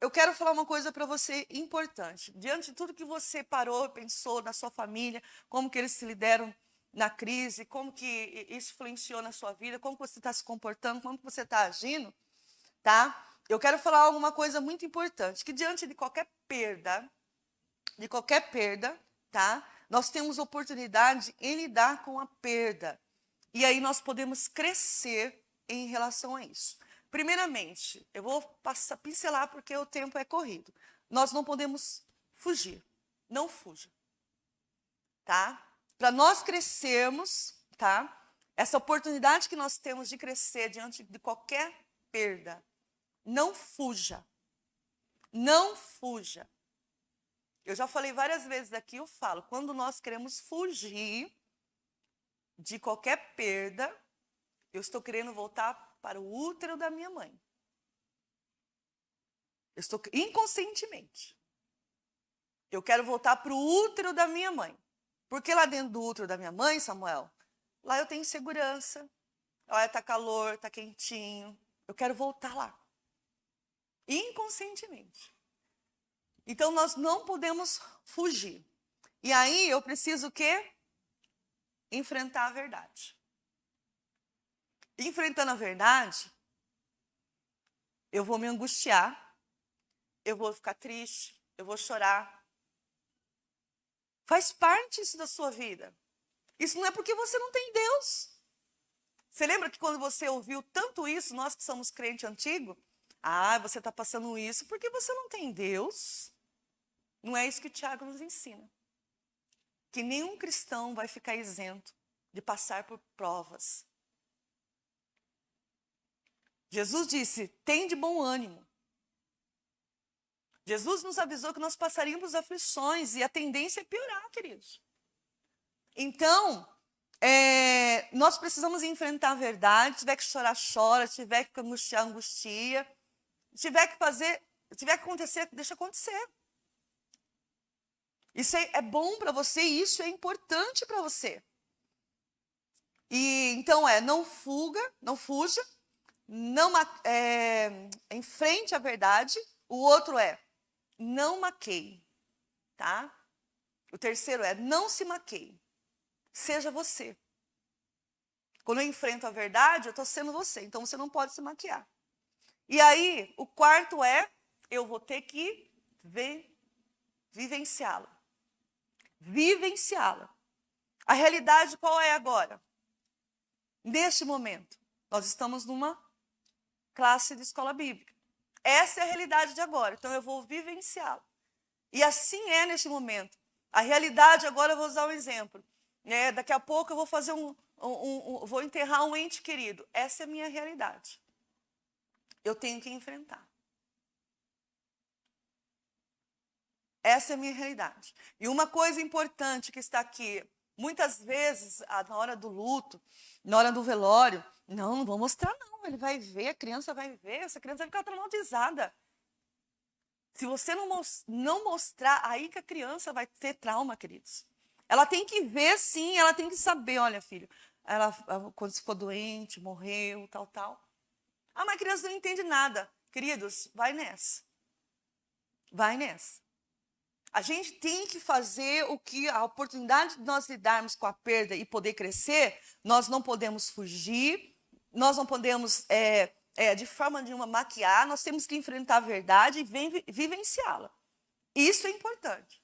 eu quero falar uma coisa para você importante. Diante de tudo que você parou, pensou na sua família, como que eles se lideram na crise, como que isso influenciou na sua vida, como que você está se comportando, como que você está agindo, tá? Eu quero falar alguma coisa muito importante, que diante de qualquer perda, tá? Nós temos oportunidade em lidar com a perda. E aí nós podemos crescer em relação a isso. Primeiramente, eu vou pincelar porque o tempo é corrido. Nós não podemos fugir. Não fuja. Tá? Para nós crescermos, tá? Essa oportunidade que nós temos de crescer diante de qualquer perda, não fuja. Não fuja. Eu já falei várias vezes aqui, eu falo, quando nós queremos fugir de qualquer perda, eu estou querendo voltar para o útero da minha mãe. Eu estou inconscientemente. Eu quero voltar para o útero da minha mãe. Porque lá dentro do útero da minha mãe, Samuel, lá eu tenho segurança. Lá está calor, está quentinho. Eu quero voltar lá. Inconscientemente. Então nós não podemos fugir. E aí eu preciso o quê? Enfrentar a verdade. Enfrentando a verdade, eu vou me angustiar, eu vou ficar triste, eu vou chorar. Faz parte isso da sua vida. Isso não é porque você não tem Deus. Você lembra que quando você ouviu tanto isso, nós que somos crente antigo, você está passando isso porque você não tem Deus. Não é isso que Tiago nos ensina. Que nenhum cristão vai ficar isento de passar por provas. Jesus disse, tem de bom ânimo. Jesus nos avisou que nós passaríamos aflições e a tendência é piorar, queridos. Então, nós precisamos enfrentar a verdade. Se tiver que chorar, chora. Se tiver que angustiar, angustia. Se tiver que acontecer, deixa acontecer. Isso é bom para você e isso é importante para você. E então não fuja, não enfrente a verdade. O outro não maqueie, tá? O terceiro não se maqueie. Seja você. Quando eu enfrento a verdade, eu estou sendo você. Então você não pode se maquiar. E aí, o quarto eu vou ter que vivenciá-la. Vivenciá-la. A realidade qual é agora? Neste momento, nós estamos numa classe de escola bíblica. Essa é a realidade de agora. Então eu vou vivenciá-la. E assim é neste momento. A realidade, agora eu vou usar um exemplo. Daqui a pouco eu vou fazer vou enterrar um ente querido. Essa é a minha realidade. Eu tenho que enfrentar. Essa é a minha realidade. E uma coisa importante que está aqui, muitas vezes, na hora do luto, na hora do velório, não vou mostrar não, ele vai ver, a criança vai ver, essa criança vai ficar traumatizada. Se você não mostrar, aí que a criança vai ter trauma, queridos. Ela tem que ver, sim, ela tem que saber, olha, filho, ela quando ficou doente, morreu, tal, tal. Ah, mas a criança não entende nada. Queridos, vai nessa. Vai nessa. A gente tem que fazer o que a oportunidade de nós lidarmos com a perda e poder crescer, nós não podemos fugir, nós não podemos, de forma nenhuma, maquiar, nós temos que enfrentar a verdade e vivenciá-la. Isso é importante,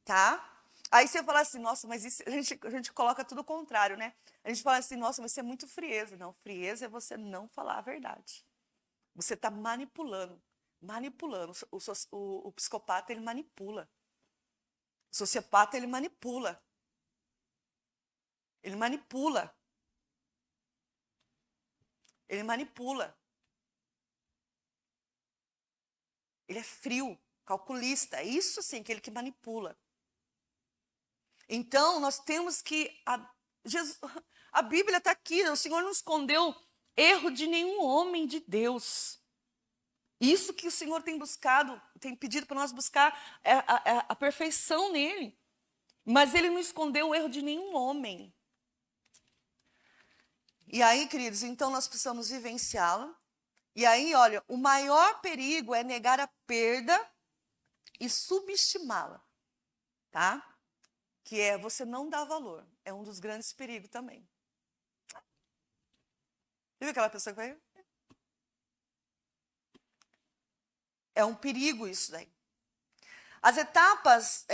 tá? Aí você fala assim, nossa, mas isso, a gente coloca tudo o contrário, né? A gente fala assim, nossa, mas isso é muito frieza. Não, frieza é você não falar a verdade. Você está manipulando. O psicopata, ele manipula. O sociopata, ele manipula. Ele manipula. Ele manipula. Ele é frio, calculista. É isso sim, aquele que manipula. Então, nós temos que... A Bíblia está aqui, o Senhor não escondeu erro de nenhum homem de Deus. Isso que o Senhor tem buscado, tem pedido para nós buscar é a perfeição nele. Mas ele não escondeu o erro de nenhum homem. E aí, queridos, então nós precisamos vivenciá-la. E aí, olha, o maior perigo é negar a perda e subestimá-la, tá? Que é você não dar valor. É um dos grandes perigos também. Viu aquela pessoa que vai... É um perigo isso daí. As etapas,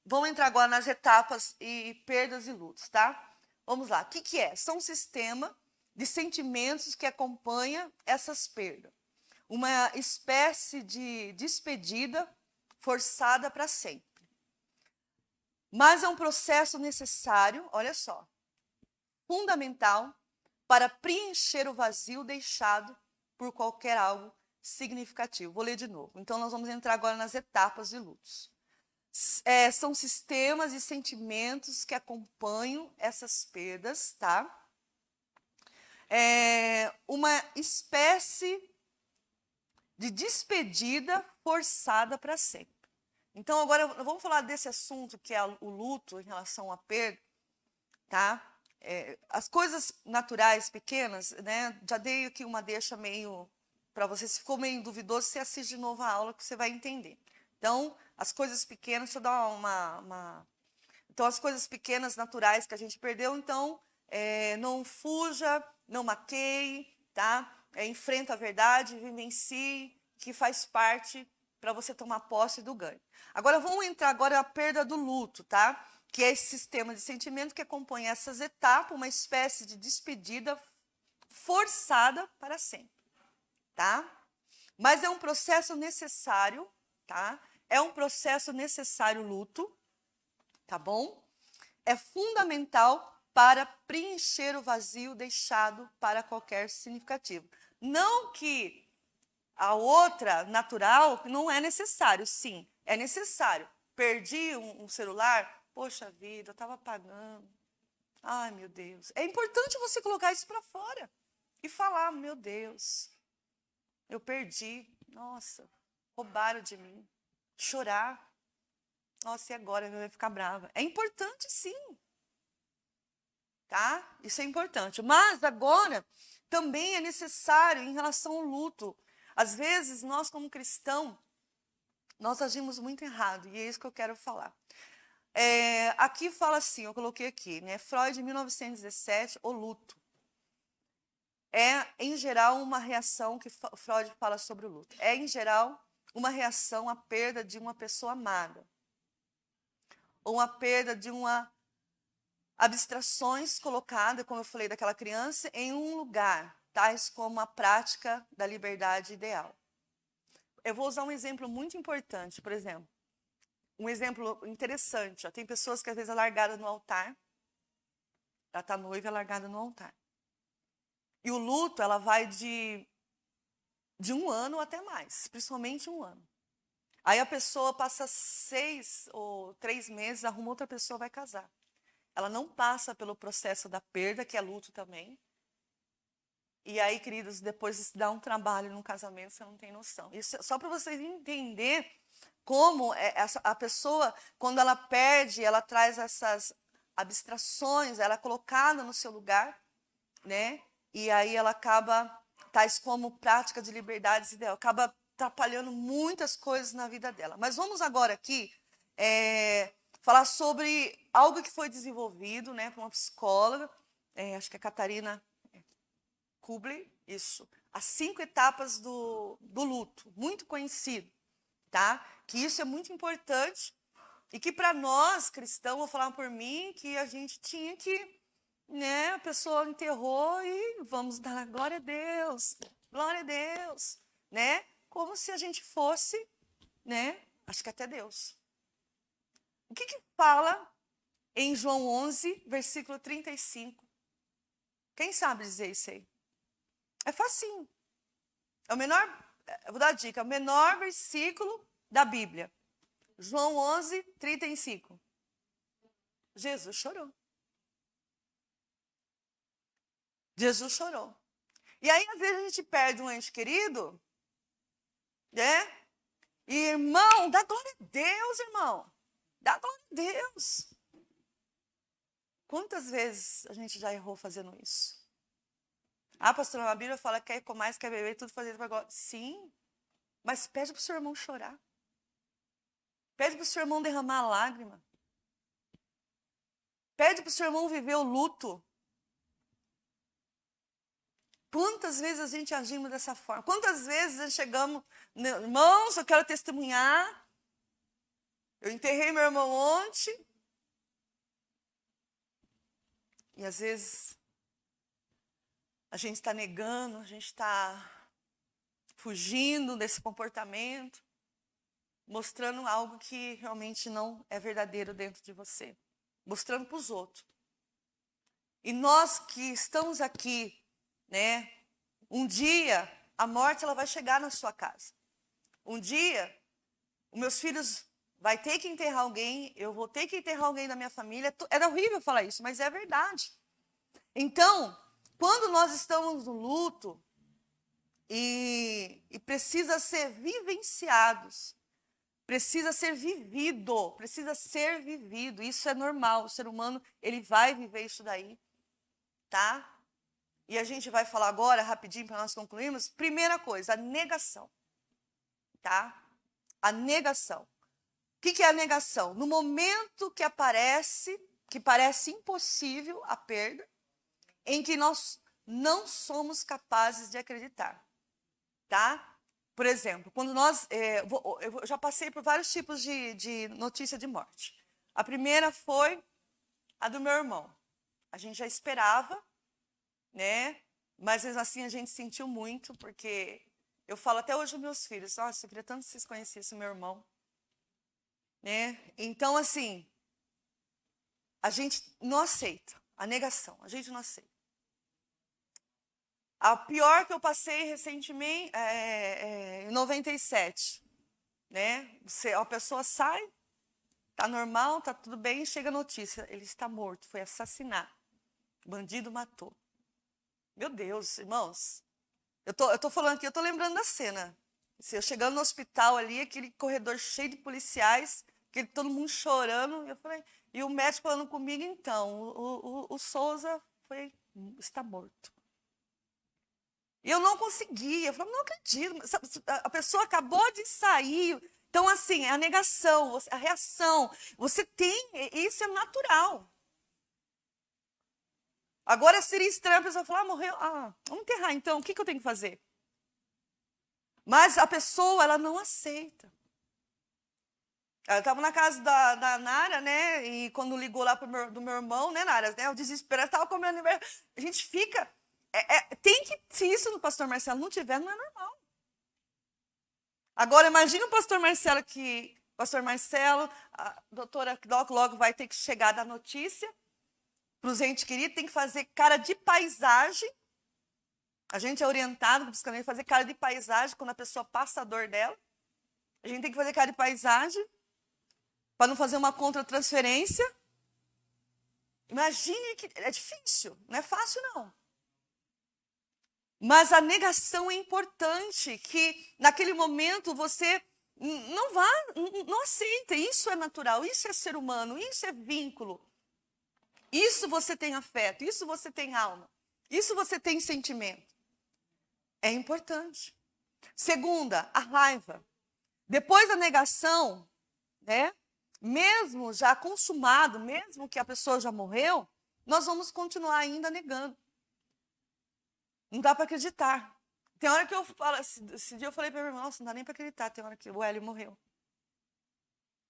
vamos entrar agora nas etapas e perdas e lutos, tá? Vamos lá, o que é? São um sistema de sentimentos que acompanha essas perdas. Uma espécie de despedida forçada para sempre. Mas é um processo necessário, olha só, fundamental para preencher o vazio deixado por qualquer algo significativo. Vou ler de novo. Então, nós vamos entrar agora nas etapas de lutos. São sistemas e sentimentos que acompanham essas perdas, tá? Uma espécie de despedida forçada para sempre. Então, agora vamos falar desse assunto que é o luto em relação à perda, tá? As coisas naturais pequenas, né? Já dei aqui uma deixa meio para você, se ficou meio duvidoso, você assiste de novo a aula que você vai entender. Então, as coisas pequenas, deixa eu dar Então, as coisas pequenas, naturais que a gente perdeu, então, não fuja, não maqueie, tá? Enfrenta a verdade, vivencie, que faz parte para você tomar posse do ganho. Agora, vamos entrar agora a perda do luto, tá? Que é esse sistema de sentimento que acompanha essas etapas, uma espécie de despedida forçada para sempre, tá? Mas é um processo necessário, tá? É um processo necessário luto, tá bom? É fundamental para preencher o vazio deixado para qualquer significativo. Não que a outra, natural, não é necessário, sim, é necessário. Perdi um celular, poxa vida, eu estava pagando. Ai, meu Deus. É importante você colocar isso para fora e falar, meu Deus, eu perdi, nossa, roubaram de mim. Chorar. Nossa, e agora? Eu vou ficar brava. É importante, sim. Tá? Isso é importante. Mas agora também é necessário em relação ao luto. Às vezes, nós como cristãos, nós agimos muito errado. E é isso que eu quero falar. Aqui fala assim, eu coloquei aqui, né? Freud, em 1917, o luto. É, em geral, uma reação que Freud fala sobre o luto. É, em geral, uma reação à perda de uma pessoa amada. Ou a perda de uma abstrações colocadas, como eu falei, daquela criança, em um lugar, tais como a prática da liberdade ideal. Eu vou usar um exemplo muito importante, por exemplo, um exemplo interessante. Ó, tem pessoas que às vezes é largada no altar, ela está noiva, é largada no altar. E o luto, ela vai de 1 ano até mais, principalmente 1 ano. Aí a pessoa passa 6 ou 3 meses, arruma outra pessoa, vai casar. Ela não passa pelo processo da perda, que é luto também. E aí, queridos, depois isso dá um trabalho no casamento, você não tem noção. Isso é só para vocês entenderem como a pessoa, quando ela perde, ela traz essas abstrações, ela é colocada no seu lugar, né? E aí ela acaba, tais como prática de liberdades ideal, acaba atrapalhando muitas coisas na vida dela. Mas vamos agora aqui falar sobre algo que foi desenvolvido, né, por uma psicóloga, acho que é Catarina Kubler, isso. As 5 etapas do luto, muito conhecido, tá? Que isso é muito importante e que para nós cristãos, vou falar por mim, que a gente tinha que, né, a pessoa enterrou e vamos dar glória a Deus, né? Como se a gente fosse, né, acho que até Deus. O que fala em João 11, versículo 35? Quem sabe dizer isso aí? É facinho. É o menor, eu vou dar a dica, é o menor versículo da Bíblia. João 11, 35. Jesus chorou. Jesus chorou. E aí, às vezes, a gente perde um ente querido, né? E, irmão, dá glória a Deus, irmão. Dá glória a Deus. Quantas vezes a gente já errou fazendo isso? Ah, pastora, a Bíblia fala que quer comer mais, quer beber, tudo fazer para glória. Sim, mas pede para o seu irmão chorar. Pede para o seu irmão derramar a lágrima. Pede para o seu irmão viver o luto. Quantas vezes a gente agimos dessa forma? Quantas vezes nós chegamos, irmãos, eu quero testemunhar. Eu enterrei meu irmão ontem. E às vezes a gente está negando, a gente está fugindo desse comportamento, mostrando algo que realmente não é verdadeiro dentro de você, mostrando para os outros. E nós que estamos aqui, né? Um dia a morte ela vai chegar na sua casa. Um dia os meus filhos vai ter que enterrar alguém, eu vou ter que enterrar alguém da minha família. Era horrível falar isso, mas é verdade. Então, quando nós estamos no luto e precisa ser vivenciados, precisa ser vivido, Isso é normal, o ser humano ele vai viver isso daí, tá? E a gente vai falar agora, rapidinho, para nós concluirmos. Primeira coisa, a negação. Tá? A negação. O que é a negação? No momento que parece impossível a perda, em que nós não somos capazes de acreditar. Tá? Por exemplo, quando nós... eu já passei por vários tipos de notícia de morte. A primeira foi a do meu irmão. A gente já esperava, né? Mas assim a gente sentiu muito, porque eu falo até hoje aos meus filhos, nossa, eu queria tanto que vocês conhecessem meu irmão, né? Então, assim, a gente não aceita, a negação, a gente não aceita. A pior que eu passei recentemente, em 97, né? A pessoa sai, tá normal, tá tudo bem, chega a notícia, ele está morto, foi assassinado, o bandido matou. Meu Deus, irmãos, eu tô falando aqui, eu tô lembrando da cena. Eu chegando no hospital ali, aquele corredor cheio de policiais, todo mundo chorando. Eu falei, e o médico falando comigo, então, o Souza está morto. E eu não conseguia, eu falei, não acredito, a pessoa acabou de sair. Então, assim, é a negação, a reação. Você tem, isso é natural. Agora seria estranho a pessoa falar, morreu, vamos enterrar então, o que eu tenho que fazer? Mas a pessoa, ela não aceita. Ela estava na casa da Nara, né? E quando ligou lá do meu irmão, né, Nara? Né, o desespero, ela estava comendo aniversário. A gente fica... tem que... Se isso no pastor Marcelo não tiver, não é normal. Agora, imagina o pastor Marcelo a doutora logo vai ter que chegar da notícia para os entes queridos, tem que fazer cara de paisagem. A gente é orientado para fazer cara de paisagem quando a pessoa passa a dor dela. A gente tem que fazer cara de paisagem para não fazer uma contratransferência. Imagine que é difícil, não é fácil não. Mas a negação é importante, que naquele momento você não aceita. Isso é natural, isso é ser humano, isso é vínculo. Isso você tem afeto, isso você tem alma, isso você tem sentimento. É importante. Segunda, a raiva. Depois da negação, né? Mesmo já consumado, mesmo que a pessoa já morreu, nós vamos continuar ainda negando. Não dá para acreditar. Tem hora que eu falo, esse dia eu falei para meu irmão, nossa, não dá nem para acreditar, tem hora que o Hélio morreu.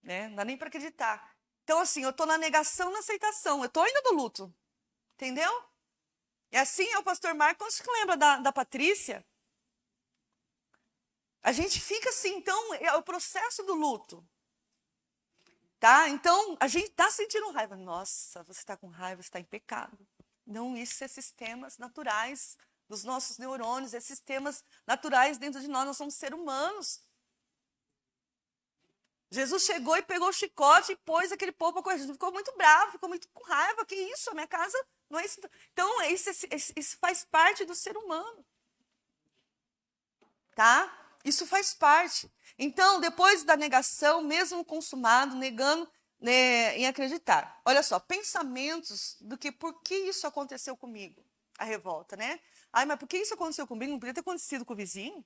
Né? Não dá nem para acreditar. Então, assim, eu estou na negação, na aceitação, eu estou ainda no luto. Entendeu? E assim é o pastor Marcos, que lembra da Patrícia. A gente fica assim, então, é o processo do luto. Tá? Então, a gente está sentindo raiva. Nossa, você está com raiva, você está em pecado. Não, isso é sistemas naturais dos nossos neurônios, é sistemas naturais dentro de nós, nós somos seres humanos. Jesus chegou e pegou o chicote e pôs aquele povo para correr. Jesus ficou muito bravo, ficou muito com raiva. Que isso? A minha casa não é isso. Então, isso faz parte do ser humano. Tá? Isso faz parte. Então, depois da negação, mesmo consumado, negando, né, em acreditar. Olha só, pensamentos do que por que isso aconteceu comigo? A revolta, né? Ai, mas por que isso aconteceu comigo? Não podia ter acontecido com o vizinho?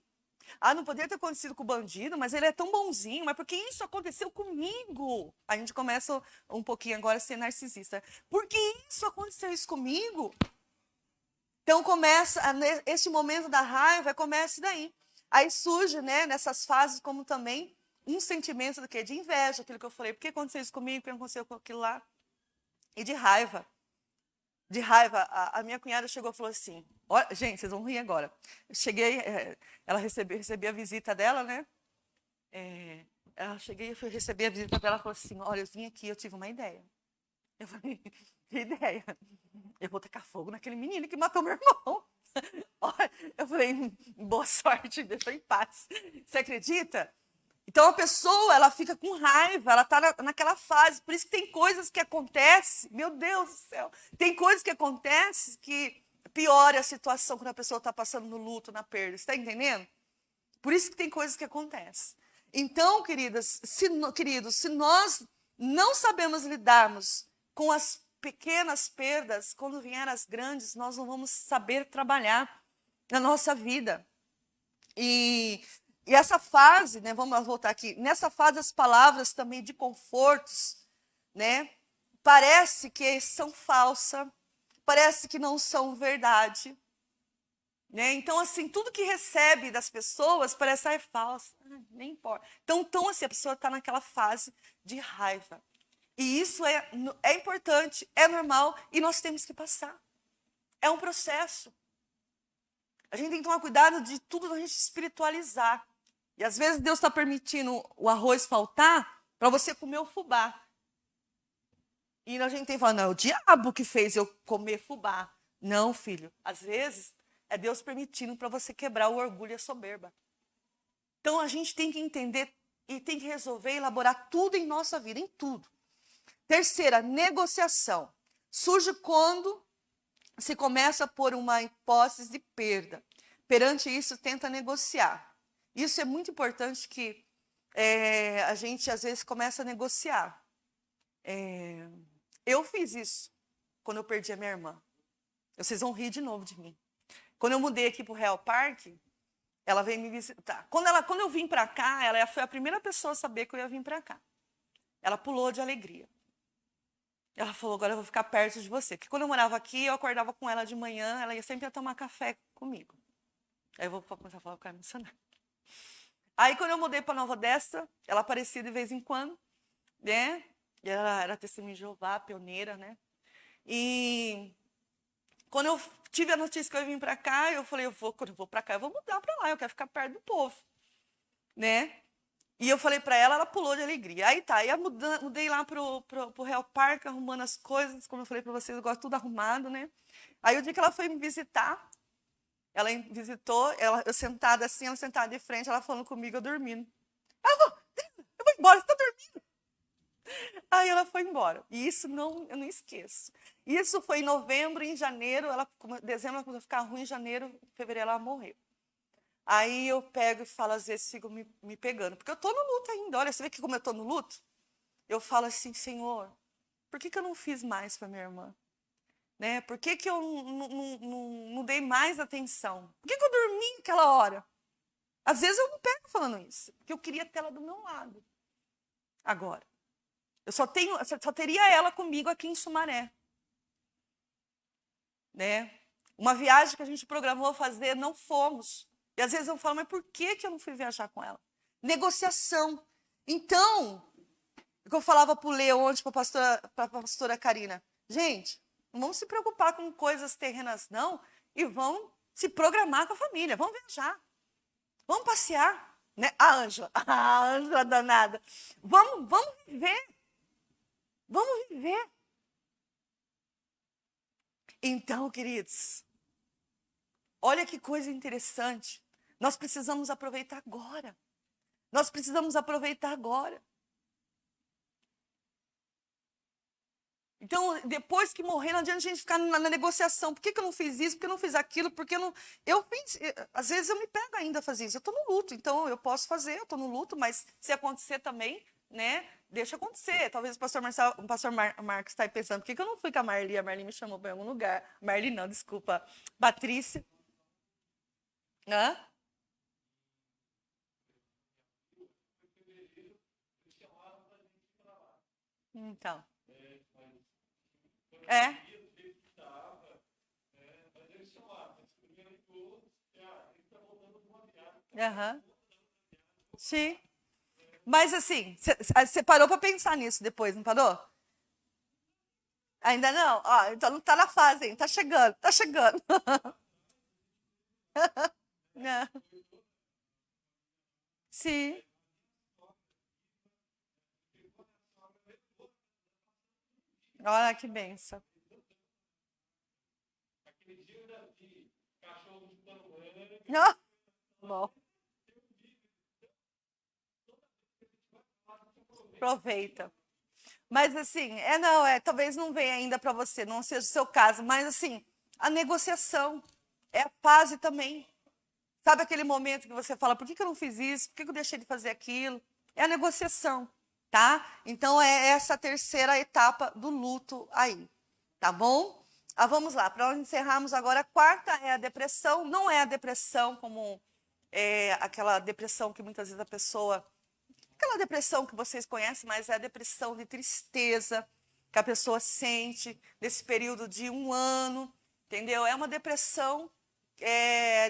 Ah, não poderia ter acontecido com o bandido, mas ele é tão bonzinho. Mas por que isso aconteceu comigo? A gente começa um pouquinho agora a ser narcisista. Por que isso aconteceu isso comigo? Então começa, esse momento da raiva, começa daí. Aí surge, né, nessas fases, como também um sentimento do quê? De inveja, aquilo que eu falei. Por que aconteceu isso comigo? Por que aconteceu com aquilo lá? E de raiva. De raiva, a minha cunhada chegou e falou assim, olha, gente, vocês vão rir agora. Eu cheguei, ela recebi a visita dela, né? Eu fui receber a visita dela e falou assim, olha, eu vim aqui, eu tive uma ideia. Eu falei, que ideia? Eu vou tacar fogo naquele menino que matou meu irmão. Eu falei, boa sorte, deixa eu em paz. Você acredita? Então a pessoa, ela fica com raiva, ela está naquela fase. Por isso que tem coisas que acontecem, meu Deus do céu, tem coisas que acontecem que piora a situação quando a pessoa está passando no luto, na perda. Você está entendendo? Por isso que tem coisas que acontecem. Então, queridos, se nós não sabemos lidarmos com as pequenas perdas, quando vierem as grandes, nós não vamos saber trabalhar na nossa vida. E essa fase, né, vamos voltar aqui, nessa fase as palavras também de confortos, né, parece que são falsas, parece que não são verdade. Né? Então, assim, tudo que recebe das pessoas parece é falso, nem importa. Então assim, a pessoa está naquela fase de raiva. E isso é importante, é normal e nós temos que passar. É um processo. A gente tem que tomar cuidado de tudo a gente espiritualizar. E às vezes Deus está permitindo o arroz faltar para você comer o fubá. E a gente tem que falar, não, é o diabo que fez eu comer fubá. Não, filho, às vezes é Deus permitindo para você quebrar o orgulho e a soberba. Então a gente tem que entender e tem que resolver, elaborar tudo em nossa vida, em tudo. Terceira, negociação. Surge quando se começa por uma hipótese de perda. Perante isso, tenta negociar. Isso é muito importante que a gente, às vezes, começa a negociar. Eu fiz isso quando eu perdi a minha irmã. Vocês vão rir de novo de mim. Quando eu mudei aqui para o Real Park, ela veio me visitar. Quando eu vim para cá, ela foi a primeira pessoa a saber que eu ia vir para cá. Ela pulou de alegria. Ela falou, agora eu vou ficar perto de você. Porque quando eu morava aqui, eu acordava com ela de manhã, ela sempre ia tomar café comigo. Aí eu vou começar a falar, eu quero emocionar. Aí quando eu mudei para Nova Odessa, ela aparecia de vez em quando, né? E ela era testemunha de Jeová, pioneira, né? E quando eu tive a notícia que eu ia vir para cá, eu falei, quando eu vou para cá, eu vou mudar para lá, eu quero ficar perto do povo, né? E eu falei para ela, ela pulou de alegria. Aí tá, aí eu mudei lá pro Real Park, arrumando as coisas, como eu falei para vocês, eu gosto tudo arrumado, né? Aí o dia que ela foi me visitar, ela me visitou, eu sentada assim, ela sentada de frente, ela falando comigo, eu dormindo. Ela falou, eu vou embora, você tá dormindo? Aí ela foi embora. E isso eu não esqueço. Isso foi em novembro, em janeiro, dezembro ela começou a ficar ruim, em janeiro, fevereiro ela morreu. Aí eu pego e falo, às vezes fico me pegando, porque eu tô no luto ainda. Olha, você vê que como eu tô no luto? Eu falo assim, Senhor, por que eu não fiz mais para minha irmã? Né? Por que eu não dei mais atenção? Por que eu dormi naquela hora? Às vezes eu me pego falando isso, porque eu queria ter ela do meu lado. Agora, eu só teria ela comigo aqui em Sumaré. Né? Uma viagem que a gente programou fazer, não fomos. E às vezes eu falo, mas por que eu não fui viajar com ela? Negociação. Então, o que eu falava para o Leo ontem, para a pastora Karina, gente, não vamos se preocupar com coisas terrenas, não, e vamos se programar com a família, vamos viajar, vamos passear. Né? A Ângela danada. Vamos viver. Vamos viver. Então, queridos, olha que coisa interessante. Nós precisamos aproveitar agora. Nós precisamos aproveitar agora. Então, depois que morrer, não adianta a gente ficar na negociação. Por que eu não fiz isso? Por que eu não fiz aquilo? Porque eu não. Eu fiz. Às vezes eu me pego ainda a fazer isso. Eu estou no luto, então eu posso fazer, eu estou no luto, mas se acontecer também, né? Deixa acontecer. Talvez o pastor Marcos está aí pensando, por que eu não fui com a Marli? A Marli me chamou para algum lugar. Marli não, desculpa. Patrícia. Hã? Então. É. Aham. Sim. Mas assim, você parou para pensar nisso depois, não parou? Ainda não? Ó, então não tá na fase, hein? Tá chegando, tá chegando. É. Sim. Olha que benção. Ah, bom, aproveita. Mas assim, não, talvez não venha ainda para você, não seja o seu caso, mas assim, a negociação é a fase também. Sabe aquele momento que você fala, por que eu não fiz isso? Por que eu deixei de fazer aquilo? É a negociação, tá? Então é essa terceira etapa do luto aí, tá bom? Vamos lá, para encerrarmos agora, a quarta é a depressão. Não é a depressão como aquela depressão que muitas vezes a pessoa aquela depressão que vocês conhecem, mas é a depressão de tristeza que a pessoa sente nesse período de 1 ano, entendeu? É uma depressão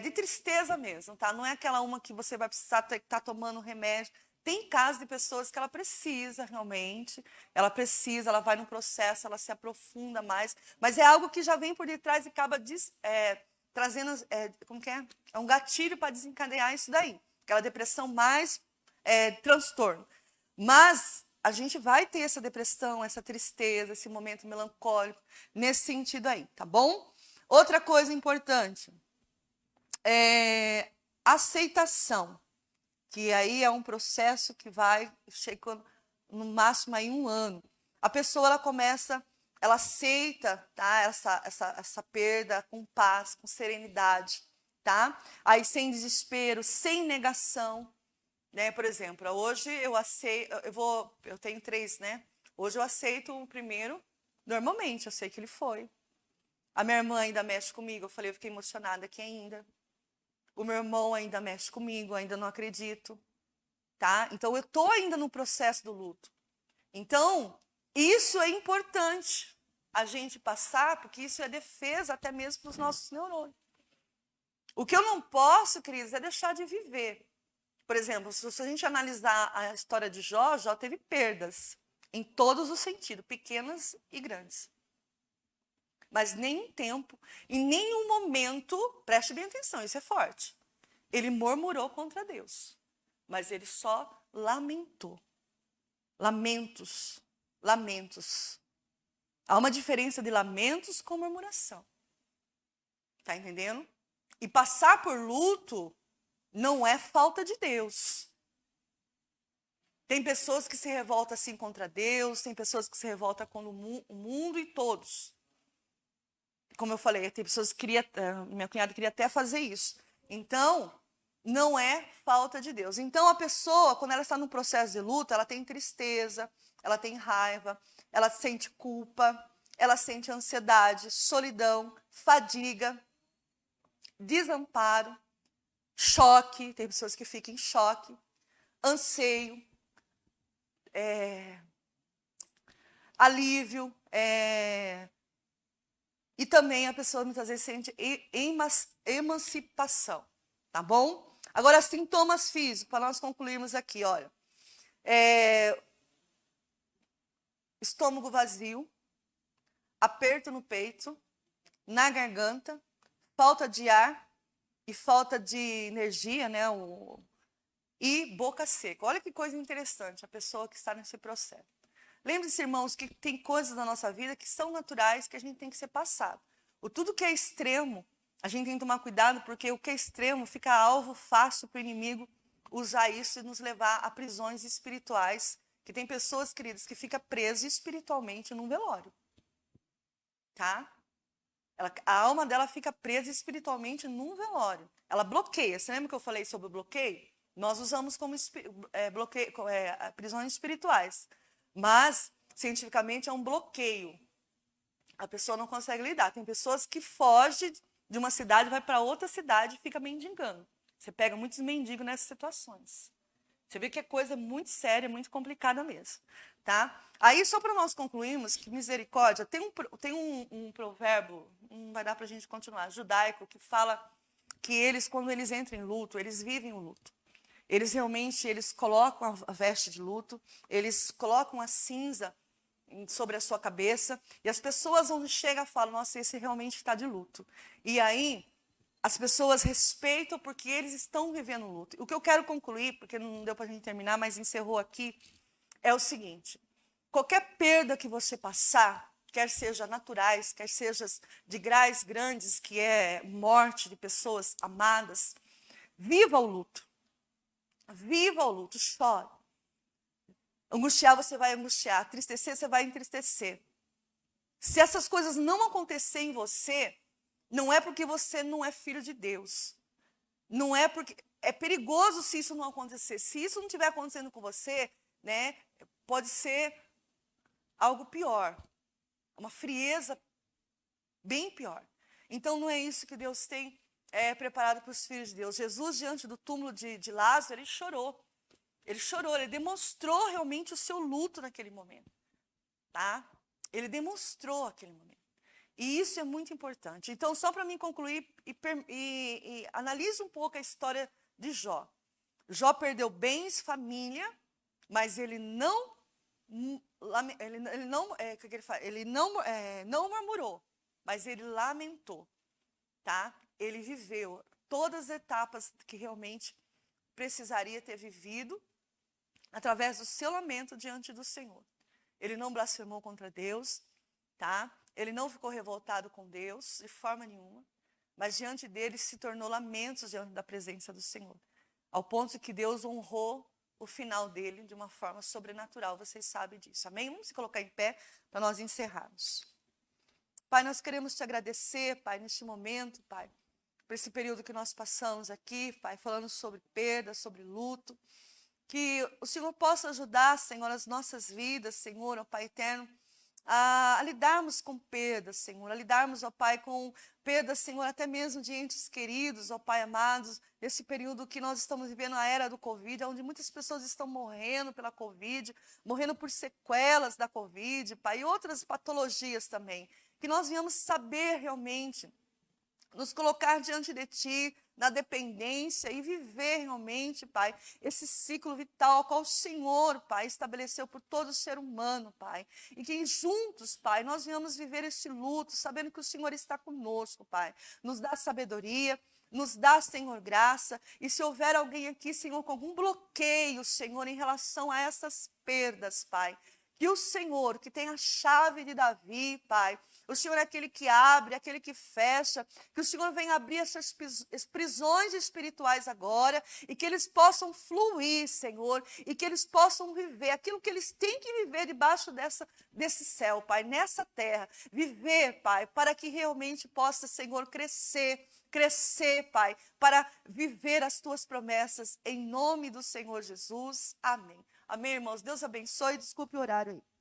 de tristeza mesmo, tá? Não é aquela uma que você vai precisar estar tomando remédio. Tem casos de pessoas que ela precisa realmente, ela vai no processo, ela se aprofunda mais, mas é algo que já vem por detrás e acaba trazendo, como que é? É um gatilho para desencadear isso daí. Aquela depressão mais transtorno. Mas a gente vai ter essa depressão, essa tristeza, esse momento melancólico, nesse sentido aí, tá bom? Outra coisa importante é aceitação, que aí é um processo que vai chegando no máximo aí 1 ano. A pessoa ela aceita, tá? Essa perda com paz, com serenidade, tá? Aí sem desespero, sem negação. Né? Por exemplo, hoje eu aceito, eu tenho 3, né? Hoje eu aceito o primeiro, normalmente, eu sei que ele foi. A minha irmã ainda mexe comigo, eu fiquei emocionada aqui ainda. O meu irmão ainda mexe comigo, ainda não acredito, tá? Então eu tô ainda no processo do luto. Então, isso é importante a gente passar, porque isso é defesa até mesmo para os nossos neurônios. O que eu não posso, Cris, é deixar de viver. Por exemplo, se a gente analisar a história de Jó, Jó teve perdas em todos os sentidos, pequenas e grandes. Mas nenhum tempo, em nenhum momento, preste bem atenção, isso é forte. Ele murmurou contra Deus, mas ele só lamentou. Lamentos, lamentos. Há uma diferença de lamentos com murmuração. Tá entendendo? E passar por luto não é falta de Deus. Tem pessoas que se revoltam assim contra Deus, tem pessoas que se revoltam contra o mundo e todos. Como eu falei, tem pessoas que minha cunhada queria até fazer isso. Então, não é falta de Deus. Então, a pessoa, quando ela está no processo de luta, ela tem tristeza, ela tem raiva, ela sente culpa, ela sente ansiedade, solidão, fadiga, desamparo, choque, tem pessoas que ficam em choque, anseio, alívio, e também a pessoa muitas vezes sente emancipação, tá bom? Agora, sintomas físicos, para nós concluirmos aqui, olha. Estômago vazio, aperto no peito, na garganta, falta de ar e falta de energia, né? E boca seca. Olha que coisa interessante, a pessoa que está nesse processo. Lembre-se, irmãos, que tem coisas na nossa vida que são naturais, que a gente tem que ser passado. Tudo que é extremo, a gente tem que tomar cuidado, porque o que é extremo fica alvo fácil para o inimigo usar isso e nos levar a prisões espirituais, que tem pessoas, queridas, que ficam presas espiritualmente num velório. Tá? A alma dela fica presa espiritualmente num velório. Ela bloqueia. Você lembra que eu falei sobre o bloqueio? Nós usamos como prisões espirituais. Mas, cientificamente, é um bloqueio. A pessoa não consegue lidar. Tem pessoas que fogem de uma cidade, vai para outra cidade e fica mendigando. Você pega muitos mendigos nessas situações. Você vê que é coisa muito séria, muito complicada mesmo. Tá? Aí, só para nós concluirmos que misericórdia, tem um provérbio, não vai dar para a gente continuar, judaico, que fala que eles, quando eles entram em luto, eles vivem o luto. Eles realmente, colocam a veste de luto, eles colocam a cinza sobre a sua cabeça, e as pessoas onde chegam falam, nossa, esse realmente está de luto. E aí, as pessoas respeitam porque eles estão vivendo o luto. O que eu quero concluir, porque não deu para a gente terminar, mas encerrou aqui, é o seguinte: qualquer perda que você passar, quer seja naturais, quer seja de graus grandes, que é morte de pessoas amadas, viva o luto. Viva o luto, chore. Angustiar, você vai angustiar. Entristecer, você vai entristecer. Se essas coisas não acontecer em você, não é porque você não é filho de Deus. Não é porque... É perigoso se isso não acontecer. Se isso não estiver acontecendo com você, né, pode ser algo pior. Uma frieza bem pior. Então, não é isso que Deus tem preparado para os filhos de Deus. Jesus, diante do túmulo de Lázaro, ele chorou. Ele chorou, ele demonstrou realmente o seu luto naquele momento. Tá? Ele demonstrou aquele momento. E isso é muito importante. Então, só para mim concluir, e analise um pouco a história de Jó. Jó perdeu bens, família, mas ele não murmurou, mas ele lamentou. Tá? Ele viveu todas as etapas que realmente precisaria ter vivido através do seu lamento diante do Senhor. Ele não blasfemou contra Deus, tá? Ele não ficou revoltado com Deus de forma nenhuma, mas diante dele se tornou lamentos diante da presença do Senhor, ao ponto que Deus honrou o final dele de uma forma sobrenatural. Vocês sabem disso, amém? Vamos se colocar em pé para nós encerrarmos. Pai, nós queremos te agradecer, Pai, neste momento, Pai, por esse período que nós passamos aqui, Pai, falando sobre perda, sobre luto. Que o Senhor possa ajudar, Senhor, as nossas vidas, Senhor, ó Pai eterno, a lidarmos com perdas, Senhor, a lidarmos, ó Pai, com perdas, Senhor, até mesmo de entes queridos, ó Pai amados, nesse período que nós estamos vivendo, a era do Covid, onde muitas pessoas estão morrendo pela Covid, morrendo por sequelas da Covid, Pai, e outras patologias também. Que nós venhamos saber realmente nos colocar diante de Ti, na dependência e viver realmente, Pai, esse ciclo vital ao qual o Senhor, Pai, estabeleceu por todo ser humano, Pai. E que juntos, Pai, nós venhamos viver este luto, sabendo que o Senhor está conosco, Pai. Nos dá sabedoria, nos dá, Senhor, graça. E se houver alguém aqui, Senhor, com algum bloqueio, Senhor, em relação a essas perdas, Pai, que o Senhor, que tem a chave de Davi, Pai, O Senhor é aquele que abre, aquele que fecha. Que o Senhor venha abrir essas prisões espirituais agora e que eles possam fluir, Senhor, e que eles possam viver aquilo que eles têm que viver debaixo desse céu, Pai, nessa terra. Viver, Pai, para que realmente possa, Senhor, crescer, Pai, para viver as tuas promessas, em nome do Senhor Jesus. Amém. Amém, irmãos? Deus abençoe. Desculpe o horário aí.